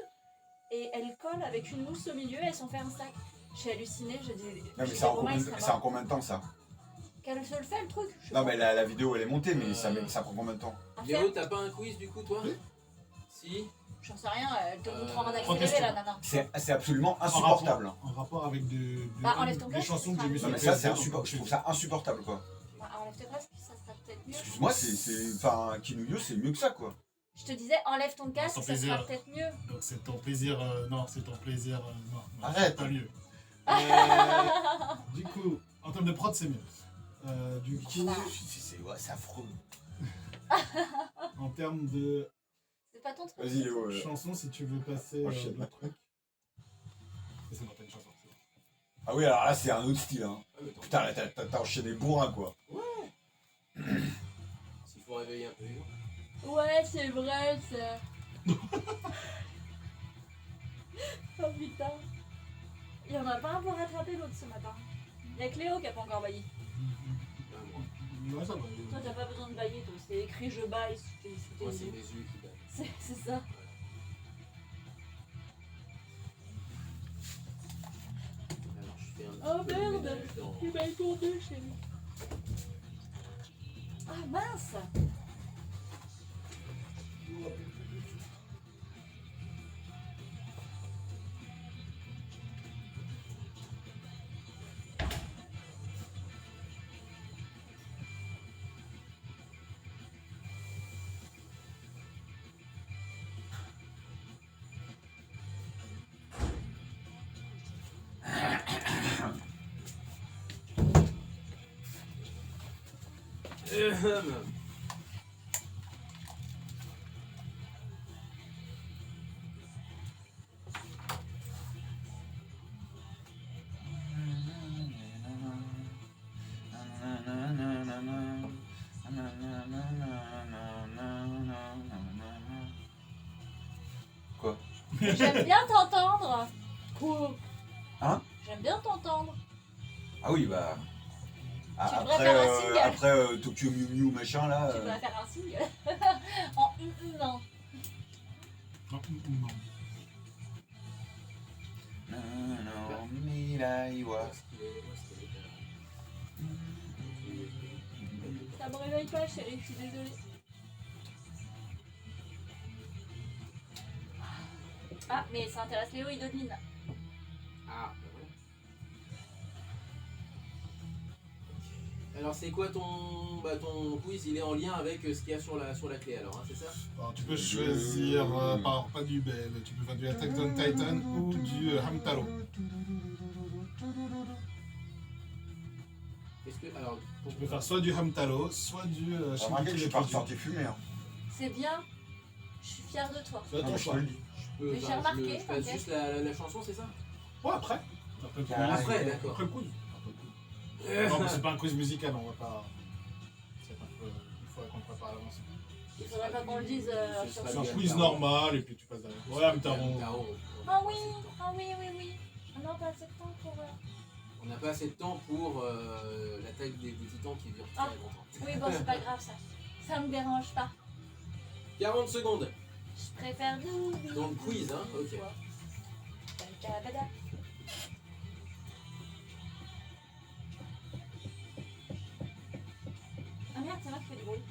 et elle colle avec une mousse au milieu, elle s'en fait un sac. J'ai halluciné, j'ai dit, Non, mais j'ai dit, c'est en Romain, il combien, serait c'est en mort. combien de temps ça? Qu'elle se le fait, le truc. Je sais Non, pas. mais la vidéo elle est montée, mais ça prend combien de temps? À faire. Léo, t'as pas un quiz du coup, toi? Si. J'en sais rien, elle te montre en Trois accéléré, questions. la nana. C'est absolument insupportable. En rapport avec Bah, enlève ton des casque, chansons que j'ai vues Non, sur mais ça c'est Facebook, insupportable. Je trouve ça insupportable quoi. Bah, enlève tes casques, ça sera peut-être mieux. Excuse-moi, enfin, Kinuyo c'est mieux que ça quoi. Je te disais, enlève ton casque, Sans ça plaisir. sera peut-être mieux. Donc c'est ton plaisir, non, c'est ton plaisir, non, Arrête. c'est pas mieux. Du coup, en termes de prod, c'est mieux. Du coup, C'est affreux. en termes de C'est pas ton truc. Vas-y Léo. chansons, si tu veux passer Enchaîne. d'autres trucs. C'est bon, t'as une chanson. c'est bon. Ah oui, alors là c'est un autre style. Hein. Ah, mais attends, Putain, là, t'as enchaîné bourrin quoi. s'il faut réveiller un peu les gens. Ouais, c'est vrai, ça. Oh putain. Il y en a pas un pour rattraper l'autre ce matin. Il y a Cléo qui a pas encore bailli. Ah, moi. Ouais, ça va. Toi, t'as pas besoin de bailler, toi. C'est écrit je baille sous tes Moi, c'est yeux. mes yeux qui battent. C'est ça. Alors, je fais un petit Oh peu de merde, ménage dans- tu bailles ton deux, chérie. Ah mince. Quoi? J'aime bien t'entendre. Quoi? Hein? J'aime bien t'entendre. Ah oui, bah. Tu devrais faire un single. Après Tokyo Mew Mew machin là. Tu devrais faire un signe. En non. Non, non. Mirai wa. Où est-ce qu'il est Ça me réveille pas, chérie, je suis désolée. Ah, mais ça intéresse Léo, il domine. Ah, bah voilà. Ok. Alors, c'est quoi ton quiz? Il est en lien avec ce qu'il y a sur la clé, alors, hein, c'est ça? Alors, tu peux choisir pas du Bell, tu peux faire du Attack on Titan ou du Hamtaro. Alors, Tu peux faire soit du Hamtaro, soit du Remarquez que je suis pas ressorti fumer. Hein. C'est bien. Je suis fière de toi. C'est à Non, ton mais je choix. te le dis. Mais j'ai remarqué, Je passe ok. juste la chanson, c'est ça? Ouais, après. Après, le quiz. Ah, Après, d'accord. Après le quiz. Non, mais c'est pas un quiz musical, on va pas. C'est un peu. Il faudrait qu'on le prépare à l'avance. Il faudrait pas qu'on le dise Ce sur sera C'est un bien quiz Hamtaro. normal et puis tu passes derrière. Ouais, Hamtaro. Ah oui, ah oui, oui, oui. On n'a pas assez de temps pour... On n'a pas assez de temps pour l'attaque des titans qui dure très Ah. longtemps. Oui, bon, c'est pas grave, ça. Ça me dérange pas. 40 secondes. Je préfère nous. Dans le quiz, hein, ok. Bada. Ah merde, c'est moi qui fais du bruit.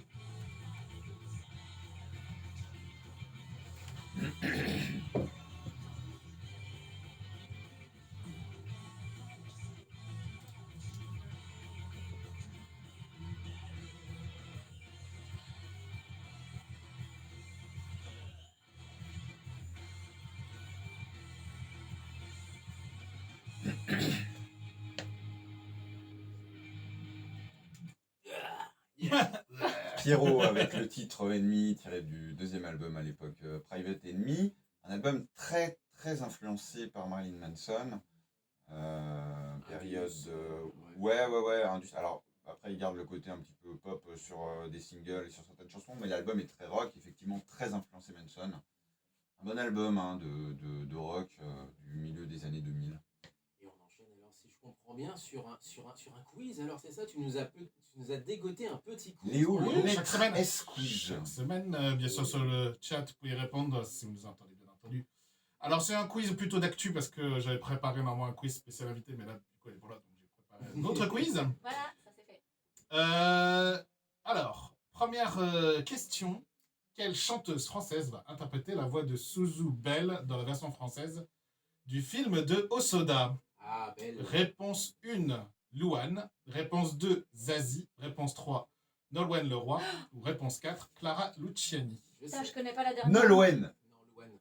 Pierrot avec le titre Ennemi tiré du deuxième album à l'époque, Private Enemy, un album très très influencé par Marilyn Manson, période ouais alors après il garde le côté un petit peu pop sur des singles et sur certaines chansons, mais l'album est très rock, effectivement très influencé Manson, un bon album hein, de rock du milieu des années 2000. Et on enchaîne alors, si je comprends bien, sur un quiz. Alors c'est ça, tu nous as dégoté un petit quiz. Léo, Oui, le chaque semaine. S-Quiz. Chaque semaine, bien sûr, sur le chat, vous pouvez répondre si vous nous entendez, bien entendu. Alors, c'est un quiz plutôt d'actu parce que j'avais préparé normalement un quiz spécial invité, mais là, du coup, elle est pas là, donc j'ai préparé un autre quiz. Voilà, ça c'est fait. Alors, première question. Quelle chanteuse française va interpréter la voix de Suzu Bell dans la version française du film de Osoda? Ah, belle. Réponse 1, Louane. Réponse 2, Zazie. Réponse 3, Nolwenn Leroy. Ou réponse 4, Clara Luciani. Putain, je connais pas la dernière. Nolwenn. Non, Louane.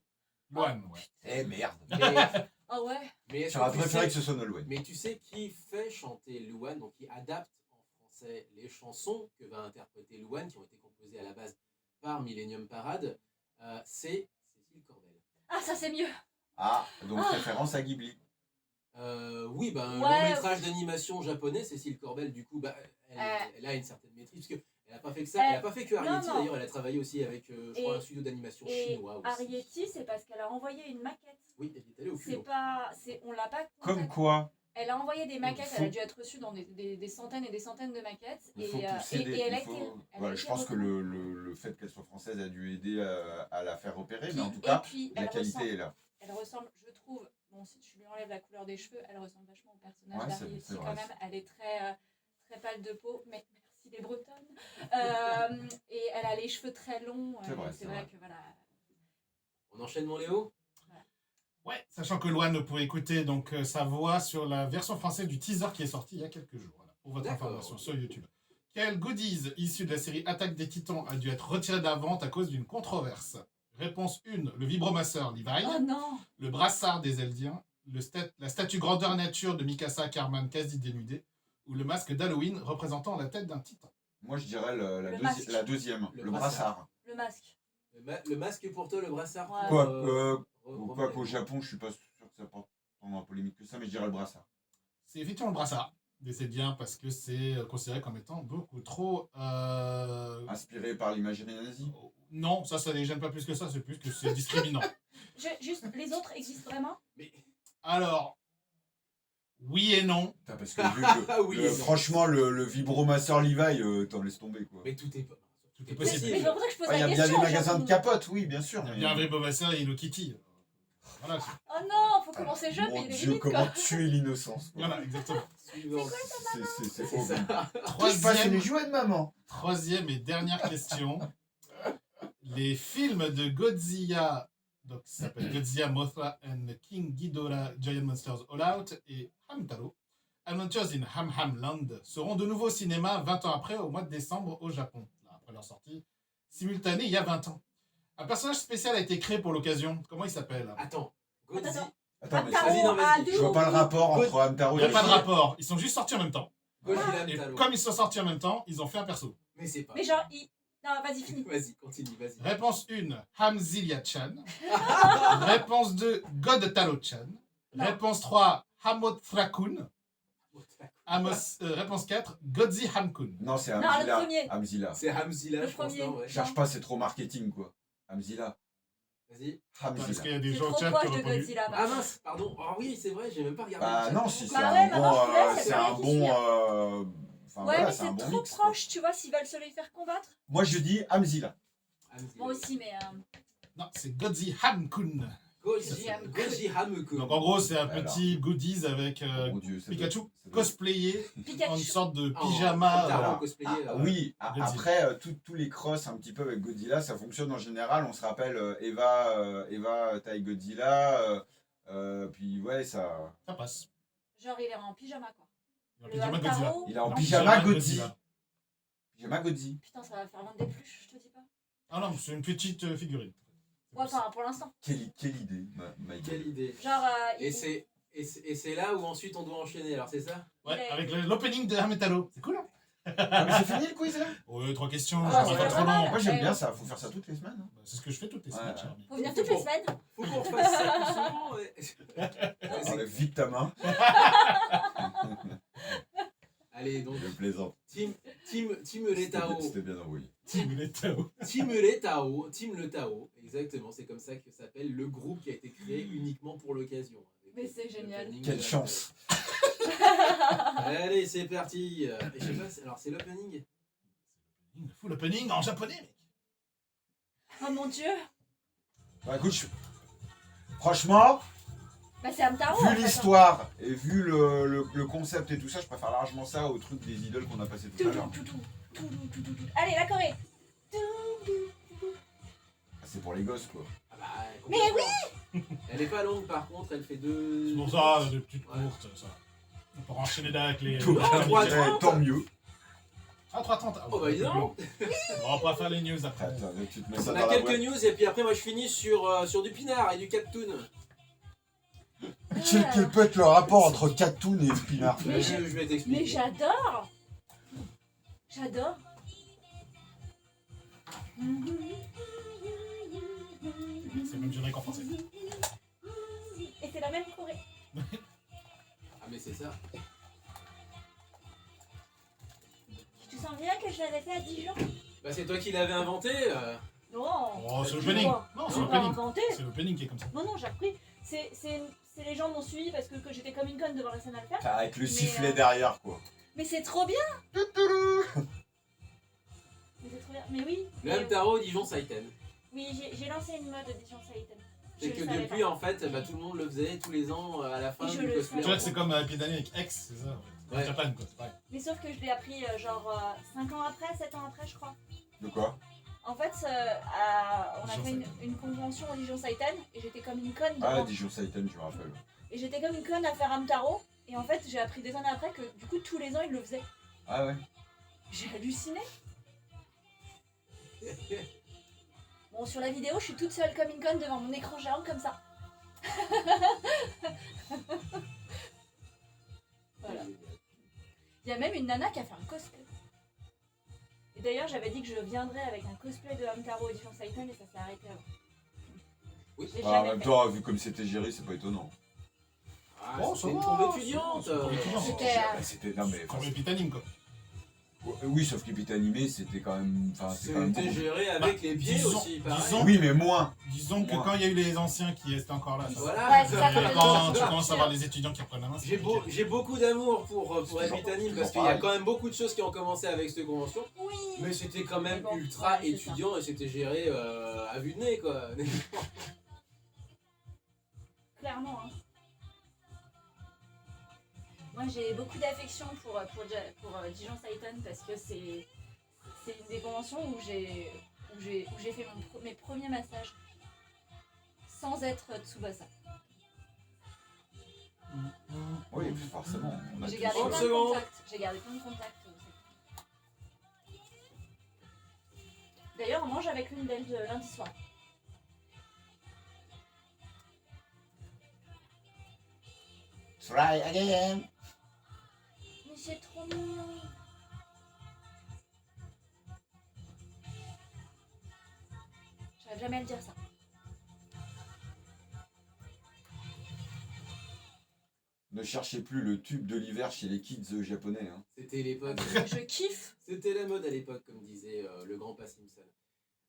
Louane, ouais. Eh merde. Mais, Ah ouais. mais est-ce J'aurais que tu préféré sais- que ce soit Nolwenn. Mais tu sais qui fait chanter Louane, donc qui adapte en français les chansons que va interpréter Louane, qui ont été composées à la base par Millennium Parade, c'est Cécile Corbel. Ah, ça c'est mieux. Ah, donc référence à Ghibli. Oui, ben, un Ouais. long métrage d'animation japonais, Cécile Corbel, du coup, bah, elle a une certaine maîtrise, parce qu'elle n'a pas fait que ça, elle n'a pas fait que Arietti, non. d'ailleurs, elle a travaillé aussi avec, je crois, un studio d'animation Et chinois aussi. Arietti, c'est parce qu'elle a envoyé une maquette. Oui, elle est allée au C'est culot. pas, c'est, on l'a pas. Comme contactée. quoi. Elle a envoyé des maquettes, faut- elle a dû être reçue dans des centaines et des centaines de maquettes. Il Et, faut euh, pousser et, des- et elle a il faut- été. elle a voilà, je été pense que reconnue. le fait qu'elle soit française a dû aider à la faire repérer, Puis- mais en tout et cas, puis, la elle qualité ressemble- est là. Elle ressemble, je trouve, bon, si tu lui enlèves la couleur des cheveux, elle ressemble vachement au personnage Ouais, d'Ariety c'est quand vrai. même. Elle est très pâle de peau, mais merci les Bretonnes. Et elle a les cheveux très longs. C'est vrai, c'est c'est vrai vrai. que voilà. On enchaîne mon Léo. Ouais, sachant que Loane pouvait écouter donc sa voix sur la version française du teaser qui est sorti il y a quelques jours, voilà, pour votre D'accord. information sur YouTube. Quel goodies issu de la série Attaque des Titans a dû être retiré de la vente à cause d'une controverse? Réponse 1, le vibromasseur Levi, Oh non! le brassard des Eldiens, la statue grandeur nature de Mikasa Carman quasi dénudée, ou le masque d'Halloween représentant la tête d'un titan. Moi, je dirais Le masque. la deuxième, Le le brassard. brassard. Le masque. Le masque pour toi, le brassard. Ouais. pour, Quoi qu'au Japon, je suis pas sûr que ça porte tant en polémique que ça, mais je dirais le brassard. C'est effectivement le brassard. Et c'est bien parce que c'est considéré comme étant beaucoup trop... Inspiré par l'imagerie nazie. Non, ça les gêne pas plus que ça, c'est plus que c'est discriminant. Juste, les autres existent vraiment? Mais Alors, oui et non. Putain, parce que vu que Ah oui, non. franchement, le vibromasseur Levi, t'en laisses tomber quoi. Mais tout est pas. Tout est Mais possible. c'est pour ça que je pose Il y la a bien question. des magasins genre, de capotes, oui, bien sûr. Il y a mais- bien un vrai Bobasseur et Hello Kitty. Voilà, Oh non, faut commencer jeune, mais Mon il y a des Dieu, limites, comment quoi. tuer l'innocence. quoi. voilà, exactement. Suivant. C'est C'est faux. ça. Qui passe les jouets de maman. Troisième et dernière question. Les films de Godzilla, donc ça s'appelle Godzilla, Mothra and King Ghidorah, Giant Monsters All Out et Hamtaro, Adventures in Ham Ham Land, seront de nouveau au cinéma 20 ans après, au mois de décembre au Japon, après leur sortie simultanée il y a 20 ans. Un personnage spécial a été créé pour l'occasion. Comment il s'appelle? Attends. Godzilla. Attends. Attends, mais Hamtaro, vas-y, non, vas-y. Hadou. je vois pas le rapport entre Hamtaro Il et n'y a pas de Godzilla. rapport. Ils sont juste sortis en même temps. Godzilla Et Talo. comme ils sont sortis en même temps, ils ont fait un perso. Mais c'est pas. Mais genre, non, vas-y, finis. Vas-y, continue, vas-y. Réponse 1, Hamzilia-chan. Réponse 2, God-Taro-chan. Non. Réponse 3, Hamothrakun. Réponse 4, Godzi Hamkun. Non, c'est Non, le Hamzilla. premier. Hamzilla. C'est Hamzilla, Le je pense, premier. non, ouais. Cherche pas, c'est trop marketing quoi. Hamzilla. Vas-y. Parce Hamzilla. qu'il y a des C'est gens au trop chat qui proche ont de répondu. Godzilla. Ah mince, pardon. Ah oui, c'est vrai, j'ai même pas regardé. Bah le chat. non, si c'est Bah un ouais, bon, maintenant, je te laisse, c'est c'est un toi qui bon, suis. enfin Ouais, voilà, mais c'est un c'est bon trop mix. quoi. proche, tu vois, s'ils veulent se les faire combattre. Moi je dis Hamzilla. Hamzilla. Moi aussi, mais. Non, c'est Godzi Hamkun. Goji Hamuko. Donc en gros, c'est un Alors. petit goodies avec Oh mon Dieu, ça Pikachu doit- ça doit- cosplayé en une Pikachu. sorte de Oh, pyjama. Hamtaro alors, cosplayé, Ah, oui, Godzilla. après tous les crosses un petit peu avec Godzilla, ça fonctionne en général. On se rappelle Eva taille Godzilla, puis ouais, ça. Ça passe. Genre, il est en pyjama, quoi. Il y a un Le pyjama Godzilla. Hamtaro. Il est en Non, pyjama Godzi. Godzilla. Pyjama Godzi. Putain, ça va faire vendre des pluches, je te dis pas. Ah non, c'est une petite figurine. Ouais, enfin, pour l'instant. Quelle idée, Michael. Quelle idée. Genre, Et c'est là où ensuite on doit enchaîner, alors c'est ça? Ouais, Il est- avec l'opening de Hametalo. C'est cool, hein? Ah, mais c'est fini le quiz là. Ouais, 3 questions, Ah, ça c'est va pas pas trop mal. long. Moi j'aime bien ça, faut faire ça toutes les semaines. hein. Bah, c'est ce que je fais toutes les Ouais, semaines, ouais. cher ami. faut venir toutes les semaines. Faut qu'on fasse ça plus souvent, ouais. Enlève vite ta main. Allez, donc, Je plaisante. Team Le Tao. C'était bien envoyé. Team Letao. Team Le Tao, exactement, c'est comme ça que s'appelle le groupe qui a été créé uniquement pour l'occasion. Avec Mais le- c'est le génial. planning Quelle de la chance. Allez, c'est parti. Je sais pas, alors c'est l'opening. Full opening en japonais, mec. Oh mon dieu. Bah écoute, franchement, Bah, c'est Hamtaro. en vu fait, hein. l'histoire et vu le concept et tout ça, je préfère largement ça au truc des idoles qu'on a passé tout à l'heure. Allez, la Corée. Ah, c'est pour les gosses quoi. Ah bah, Mais complètement. Elle est pas longue par contre, elle fait deux. C'est pour ça, des petites Ouais. courtes, ça. On pourra enchaîner avec les. Tout Ah, trois, je dirais, trente. tant mieux. Ah, 3h30. Ah, Oh bah dis donc. On va pas faire les news après. Attends, tu te mets ça On dans a la quelques boîte. news et puis après moi je finis sur du pinard et du cattoon. Quel peut être le rapport entre Catoon et Pinard Mais je vais t'expliquer. Mais j'adore. J'adore. C'est le même générique en français. Et c'est la même Corée. Ah mais c'est ça. Tu sens bien que je l'avais fait à Dijon? Bah c'est toi qui l'avais inventé. Non. Oh, c'est Je l'opening. vois. Non, c'est Je l'ai pas l'opening. inventé. C'est l'opening qui est comme ça. Non, non, j'ai repris. les gens m'ont suivi parce que j'étais comme une conne devant la scène à le faire. Avec le Mais, sifflet derrière, quoi. Mais c'est trop bien. Mais c'est trop bien. Mais oui. Le Hamtaro Dijon Saiten. Oui, j'ai lancé une mode Dijon Saiten. C'est que depuis, en fait, bah, tout le monde le faisait tous les ans à la fin Et je du le cosplay. fais. Tu vois que c'est comme Epidani avec X, c'est ça en fait. Ouais. Japan quoi, c'est pareil. Mais sauf que je l'ai appris genre 5 ans après, 7 ans après, je crois. De quoi? En fait, on a Dijon fait une convention au Dijon Saiten et j'étais comme une conne Ah, devant. Dijon Saiten, je me rappelle. Et j'étais comme une conne à faire Hamtaro. Et en fait, j'ai appris des années après que du coup, tous les ans, ils le faisaient. Ah ouais? J'ai halluciné. Bon, sur la vidéo, je suis toute seule comme une conne devant mon écran géant comme ça. Voilà. Il y a même une nana qui a fait un cosplay. Et d'ailleurs, j'avais dit que je viendrais avec un cosplay de Hamtaro Edition Saiten et ça s'est arrêté avant. Oui. J'ai Ah, en jamais même fait. temps, vu comme c'était géré, c'est pas étonnant. Ah, Bon, c'était ça une va, tombe c'est étudiante. une tombe étudiante. C'était, Bah, c'était. Non, mais. Comme Epitanim quoi. Oui, sauf qu'il était animé, c'était quand même. Enfin, c'était quand même. C'était beaucoup- géré avec les pieds disons- aussi, pareil. disons- Oui, mais moins. Disons que Moi. quand il y a eu les anciens qui étaient encore là, ça. Voilà. Ouais, c'est ça, Et quand quand même. tu commences à voir les étudiants qui reprennent la main, c'est J'ai compliqué. beaucoup d'amour pour toujours- Epitanim parce toujours qu'il y a pareil. quand même beaucoup de choses qui ont commencé avec cette convention. Oui. Mais c'était quand même Mais bon, ultra ouais, c'est étudiant et c'était géré à vue de nez quoi. Clairement. Hein. Moi, j'ai beaucoup d'affection pour Dijon Saiten parce que c'est une des conventions où j'ai fait mes premiers massages sans être Tsubasa. Oui, forcément. On a J'ai tous- gardé 30 plein de secondes. contacts. J'ai gardé plein de contacts. D'ailleurs, on mange avec l'une d'elles lundi soir. Try again. Mais c'est trop mignon. J'arrive jamais à le dire ça. Ne cherchez plus le tube de l'hiver chez les kids japonais. Hein. C'était l'époque. Je kiffe. C'était la mode à l'époque, comme disait le grand Pa Simpson.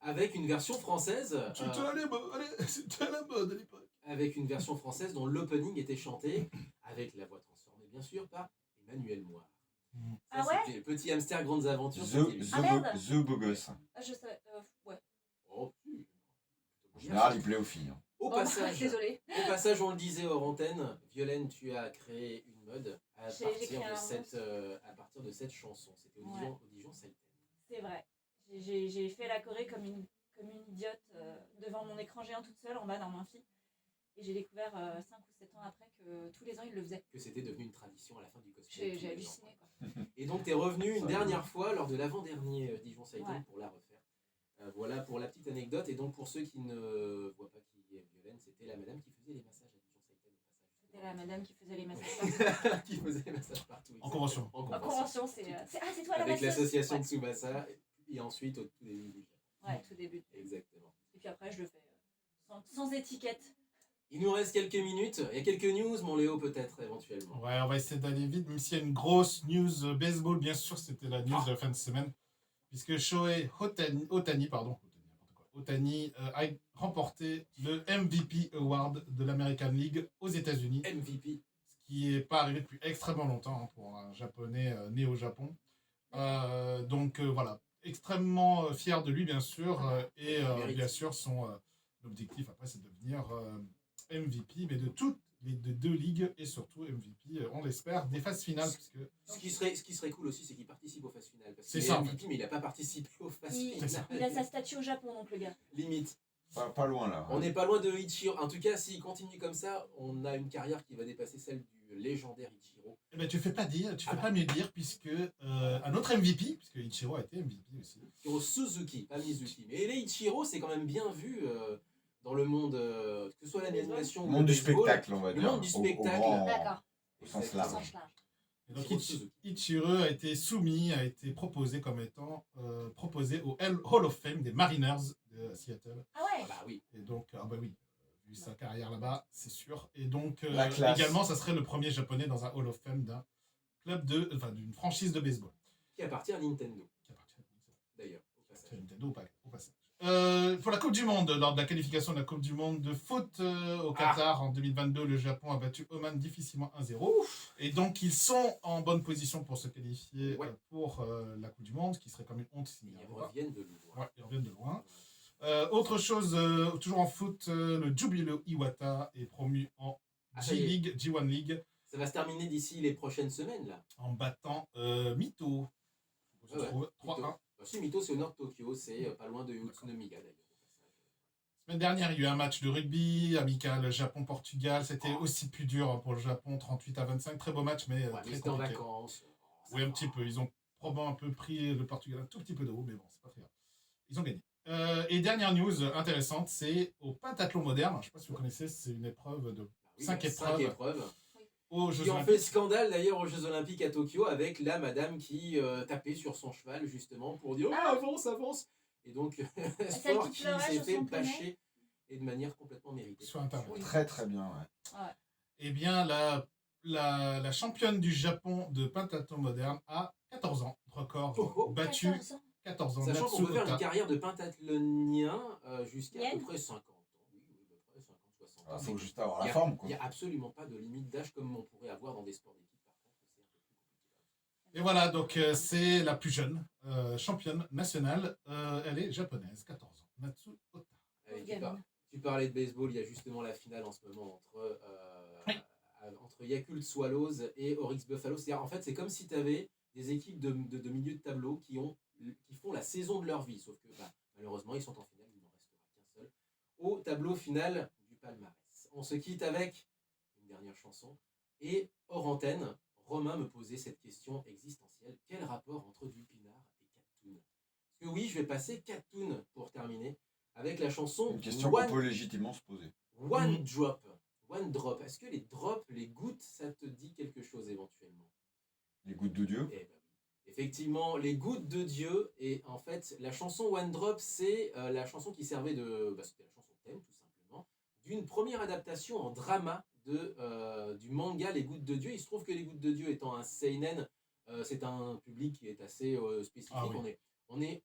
Avec une version française. C'était à la mode à l'époque. Avec une version française dont l'opening était chanté avec la voix transformée bien sûr par Emmanuel Moire. Ah Ça, ouais. c'était Petit Hamster Grandes Aventures. The, c'était lui. Ah, merde. The Beau Gosse. Ah, je sais. Ouais. Oh, si. En général, il plaît aux filles. Hein. Au Oh, passage, désolée. on le disait hors antenne, Violaine, tu as créé une mode à J'ai partir, créé de un cette, à partir de cette chanson. C'était au Ouais. Dijon Saiten. C'est vrai. J'ai fait la choré comme une idiote devant mon écran géant toute seule en bas d'un amphi. Et j'ai découvert 5 ou 7 ans après que tous les ans ils le faisaient. Que c'était devenu une tradition à la fin du cosplay. J'ai tous les ans. halluciné quoi. Et donc, tu es revenu une Ça, dernière fois lors de l'avant-dernier Dijon Saiten Ouais. pour la refaire. Voilà pour la petite anecdote. Et donc, pour ceux qui ne voient pas qui est Violaine, c'était la madame qui faisait les massages à Dijon Saiten au passage. C'était la madame qui faisait les massages. Qui faisait les massages partout. En convention. En En convention. convention, c'est toi la Avec masseuse. l'association Ouais. de Tsubasa. Et ensuite, au tout début du jeu. Ouais, tout début. Exactement. Et puis après, je le fais sans étiquette. Il nous reste quelques minutes. Il y a quelques news, mon Léo, peut-être, éventuellement. Ouais, on va essayer d'aller vite, même s'il y a une grosse news baseball, bien sûr, c'était la news de la fin de semaine, puisque Shohei Ohtani a remporté le MVP Award de l'American League aux États-Unis, MVP. ce qui n'est pas arrivé depuis extrêmement longtemps hein, pour un japonais né au Japon. Donc voilà, extrêmement fier de lui, bien sûr, et Mérite. bien sûr, son objectif après, c'est de devenir MVP, mais de toutes les deux ligues et surtout MVP, on l'espère, des phases finales. Puisque Ce qui serait cool aussi, c'est qu'il participe aux phases finales. Parce C'est qu'il ça, est en MVP, mais il n'a pas participé aux phases Il, finales. il a sa statue au Japon, donc le gars. Limite. Pas loin là. On n'est pas loin de Ichiro. En tout cas, s'il continue comme ça, on a une carrière qui va dépasser celle du légendaire Ichiro. eh ben, tu fais pas Ah pas mieux dire, puisque un autre MVP, puisque Ichiro a été MVP aussi. Ichiro Suzuki, pas Mizuki. Mais les Ichiro, c'est quand même bien vu dans le monde, que ce soit l'animation Le ou monde du baseball. spectacle, on va Le dire. monde du au spectacle. grand- D'accord. Au sens Exactement. large. Sens large. Et donc Ichiro Suzuki. Ichiro a été proposé comme étant proposé au Hall of Fame des Mariners de Seattle. Ah ouais. Ah bah oui. Et donc, ah bah oui, vu sa carrière là-bas, c'est sûr. Et donc, La classe. également, ça serait le premier japonais dans un Hall of Fame d'un d'une franchise de baseball. Qui appartient à Nintendo, Qui appartient d'ailleurs, au passage. à Nintendo au passage. Pour la Coupe du Monde, lors de la qualification de la Coupe du Monde de foot au Qatar en 2022, le Japon a battu Oman difficilement 1-0. Et donc, ils sont en bonne position pour se qualifier pour la Coupe du Monde, ce qui serait comme une honte s'ils n'y Ils arrivaient pas. reviennent de loin. Ouais, ils reviennent de loin. Autre chose, toujours en foot, le Jubilo Iwata est promu en G-League, G1 League, Ça va se terminer d'ici les prochaines semaines, là. en battant Mito. Ouais, 3-1. Bah, si, Mito, c'est au nord de Tokyo, c'est pas loin de Utsunomiya, d'ailleurs. La semaine dernière, il y a eu un match de rugby amical Japon-Portugal. C'était aussi plus dur pour le Japon, 38-25. Très beau match, mais Ouais, mais très c'était en compliqué. vacances. Oui, un petit peu. Ils ont probablement un peu pris le Portugal un tout petit peu de haut, mais bon, c'est pas très grave. Ils ont gagné. Et dernière news intéressante, c'est au pentathlon moderne. Je ne sais pas si vous connaissez, c'est une épreuve de 5 épreuves aux Jeux Qui ont Olympiques. fait scandale d'ailleurs aux Jeux Olympiques à Tokyo avec la madame qui tapait sur son cheval justement pour dire oh, avance, avance. Et donc, sport qui qui pleurait s'est sur fait son poney. bâcher et de manière complètement méritée. Sur Internet. Très très bien, ouais. Eh bien, la championne du Japon de pentathlon moderne a 14 ans. Record battu. 14 ans. 14 ans. Sachant qu'on peut faire Natsuko une carrière de pentathlonien jusqu'à à peu près 50 ans. Oui, à peu près 50, 60 ans. Il faut juste avoir la Il y a- forme, quoi. Il n'y a absolument pas de limite d'âge comme on pourrait avoir dans des sports d'équipe. Par contre, c'est un peu plus compliqué. Et voilà, donc c'est la plus jeune championne nationale. Elle est japonaise, 14 ans. Natsu Ota. Allez, Gamine. tu parlais de baseball, il y a justement la finale en ce moment entre Yakult Swallows et Oryx Buffalo. C'est-à-dire, en fait, c'est comme si tu avais des équipes de milieu de tableau qui font la saison de leur vie. Sauf que malheureusement, ils sont en finale, il n'en restera qu'un seul. Au tableau final du palmarès. On se quitte avec une dernière chanson. Et hors antenne, Romain me posait cette question existentielle. Quel rapport entre Dupinard et Cat Toon? Parce que oui, je vais passer Cat Toon pour terminer avec la chanson Une question qu'on peut légitimement se poser. One Drop. One Drop. Est-ce que les drops, les gouttes, ça te dit quelque chose éventuellement? Les gouttes de Dieu. Eh ben oui. Effectivement, les gouttes de Dieu. Et en fait, la chanson One Drop, c'est la chanson qui servait de... c'était la chanson thème, tout simplement, d'une première adaptation en drama du manga Les Gouttes de Dieu. Il se trouve que Les Gouttes de Dieu étant un seinen, c'est un public qui est assez spécifique. Ah oui. On est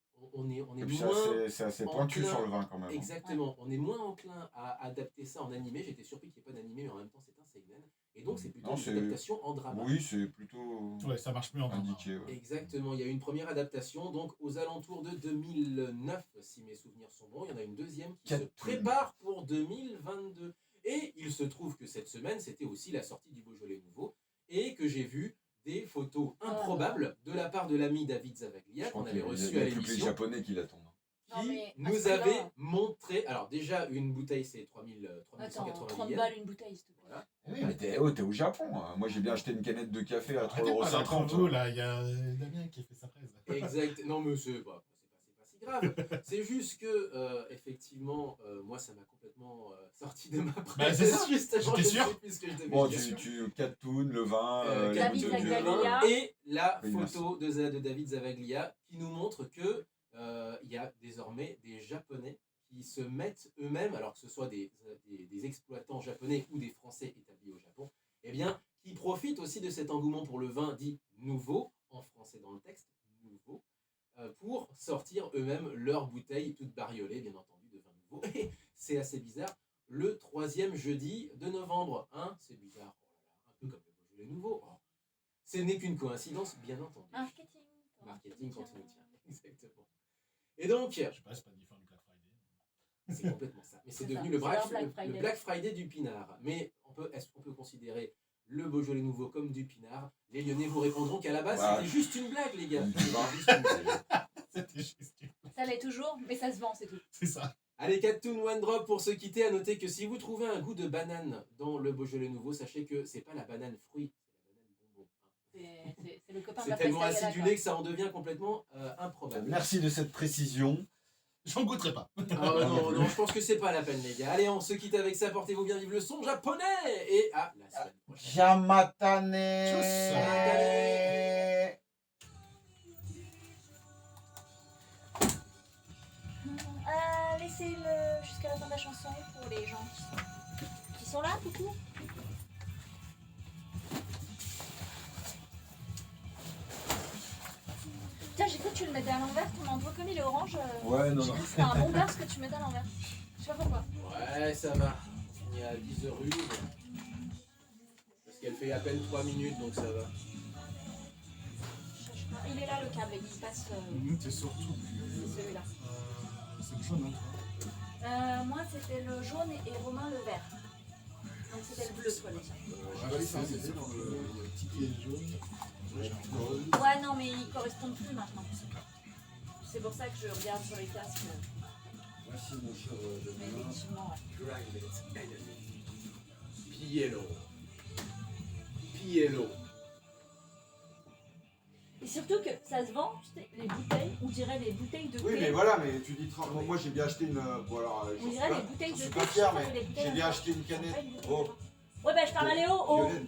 Et puis moins... c'est assez pointu enclin- sur le vin quand même. Exactement, on est moins enclin à adapter ça en animé. J'étais surpris qu'il n'y ait pas d'animé, mais en même temps, c'est un seinen. Et donc, c'est plutôt Non, une c'est- adaptation en drama. Oui, c'est plutôt Ouais, ça marche mieux en drama. indiqué. Ouais. Exactement, il y a eu une première adaptation, donc aux alentours de 2009, si mes souvenirs sont bons. Il y en a une deuxième qui se Quatre prépare pour 2022. Et il se trouve que cette semaine, c'était aussi la sortie du Beaujolais Nouveau, et que j'ai vu des photos improbables de la part de l'ami David Zavaglia, Je crois qu'on qu'il y avait a, reçu il y à a plus que les l'émission, Japonais qui l'attendent. Non, qui mais à ce nous prix-là- avait montré... Alors déjà, une bouteille, c'est 3180 Attends, 30 yens. balles une bouteille, s'il te plaît. Voilà. Oui, mais t'es au Japon. Hein. Moi, j'ai bien acheté une canette de café à Arrêtez pas d'être 3,50 vous, €. là, il y a Damien qui fait sa presse. Exact. Non, mais c'est pas si grave. C'est juste que, effectivement, moi, ça m'a complètement sorti de ma presse. Bah, c'est ça. Justement, J'étais je sûr. sais plus ce que je devais Bon, dire. tu Catoon, le vin, les David gouttes de Dieu. Zagaglia. Et la Oui, photo de David Zavaglia qui nous montre que il y a désormais des Japonais qui se mettent eux-mêmes, alors que ce soit des exploitants japonais ou des Français établis au Japon, eh bien, qui profitent aussi de cet engouement pour le vin dit nouveau, en français dans le texte, nouveau, pour sortir eux-mêmes leurs bouteilles toutes bariolées, bien entendu, de vin nouveau. Et c'est assez bizarre. Le 3e jeudi de novembre, hein, c'est bizarre, oh là là, un peu comme le Beaujolais nouveau. Oh. Ce n'est qu'une coïncidence, bien entendu. Marketing. Marketing quand on le tient. Exactement. Et donc, Je sais pas, c'est pas différent du Black Friday. c'est complètement ça. Mais c'est C'est devenu ça, c'est leur Black le Friday. Black Friday du Pinard. Mais est-ce qu'on peut considérer le Beaujolais nouveau comme du Pinard? Les Lyonnais vous répondront qu'à la base, Ouais. c'était juste une blague, les gars. Comme du C'était vin. juste une blague. C'était juste. Ça l'est toujours, mais ça se vend, c'est tout. C'est ça. Allez, Cat Toon One Drop pour se quitter. À noter que si vous trouvez un goût de banane dans le Beaujolais nouveau, sachez que c'est pas la banane fruit, c'est la banane bonbon. C'est le copain de C'est la tellement pastèque à la acidulé que ça en devient complètement improbable. Merci de cette précision. J'en goûterai pas. Ah non, non, je pense que c'est pas la peine, les gars. Allez, on se quitte avec ça. Portez-vous bien, vive le son japonais. Et à la semaine prochaine. Jamatane. Jamatane. Laissez-le jusqu'à la fin de la chanson pour les gens qui sont là, coucou. Tiens, j'écoute tu le mettais à l'envers, ton endroit comme il est orange. Ouais, non, Je non. dis c'était un bon beurre ce que tu mettais à l'envers. Je sais pas pourquoi. Ouais, ça va. On finit à 10h01. Parce qu'elle fait à peine 3 minutes, donc ça va. Il est là le câble, il passe. C'est surtout C'est celui-là. c'est le jaune, hein, toi. Moi c'était le jaune et Romain le vert. Donc c'était le bleu toi le tien. C'était dans le ticket jaune. Ouais non mais ils correspondent plus maintenant. C'est pour ça que je regarde sur les casques. Merci mon cher Mais Damien. effectivement ouais. Private enemy. Pielo. Pielo. Et surtout que ça se vend, tu sais, les bouteilles, on dirait les bouteilles de thé. Oui, mais voilà, mais tu dis moi j'ai bien acheté une. Bon, alors, On dirait les bouteilles de je thé. suis pas fier, tu sais, les mais bouteilles j'ai bien en acheté une plastique. canette. Oh, Ouais bah je parle à Léo, oh. Violaine.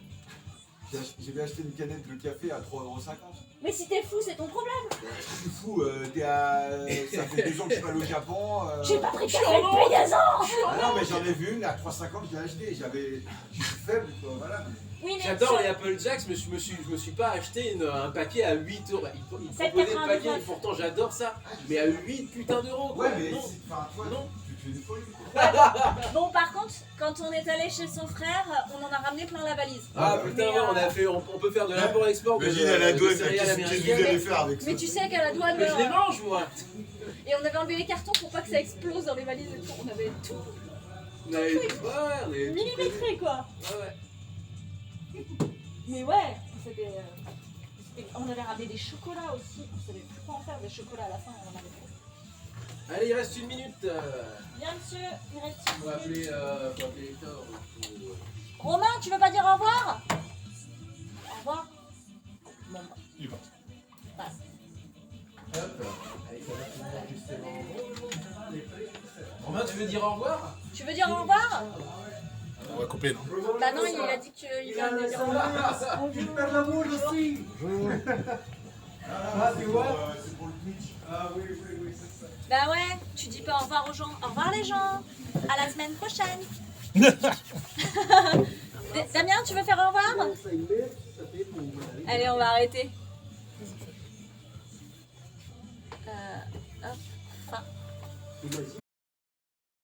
J'ai bien acheté une canette de café à 3,50€. Mais si t'es fou, c'est ton problème. Je suis fou, ça fait 2 ans que je suis pas allé au Japon. J'ai pas pris de café depuis 2 ans. Ah non, mais j'en ai vu une à 3,50€, je l'ai acheté. Je suis faible, quoi, voilà. Oui mais J'adore sur- les Apple Jacks, mais je me suis pas acheté un paquet à 8€. Il proposait le 7,99. paquet, et pourtant j'adore ça. Mais à 8 putains d'euros. quoi. Ouais, mais non. enfin, toi, Non. tu fais une folie. Bon par contre, quand on est allé chez son frère, on en a ramené plein la valise. Ah putain, ouais, on peut faire de l'import-export. Imagine à la douane, céréales qu'est-ce que vous américaines. allez faire avec ça? Mais tu sais qu'à la douane, Mais je les mange moi. et on avait enlevé les cartons pour pas que ça explose dans les valises et tout. On avait tout On avait millimétré quoi. Ouais. Mais ouais, on avait ramené des chocolats aussi. On savait plus quoi en faire des chocolats à la fin. On en avait fait. Allez, il reste 1 minute. Bien monsieur, il reste une Faut appeler minute. Hector. Romain, tu veux pas dire au revoir? Au revoir. Bon bah. Il va. Hop. Allez, ça va finir justement. Romain, tu veux dire au revoir? Tu veux dire au revoir? On va couper, non? Bah non, il a dit qu'il vient de dire au revoir. Ah, tu vois c'est pour le Twitch. Ah oui, c'est ça. Bah ouais, tu dis pas au revoir aux gens. Au revoir les gens. À la semaine prochaine. Damien, tu veux faire au revoir? Allez, on va arrêter. Hop, fin.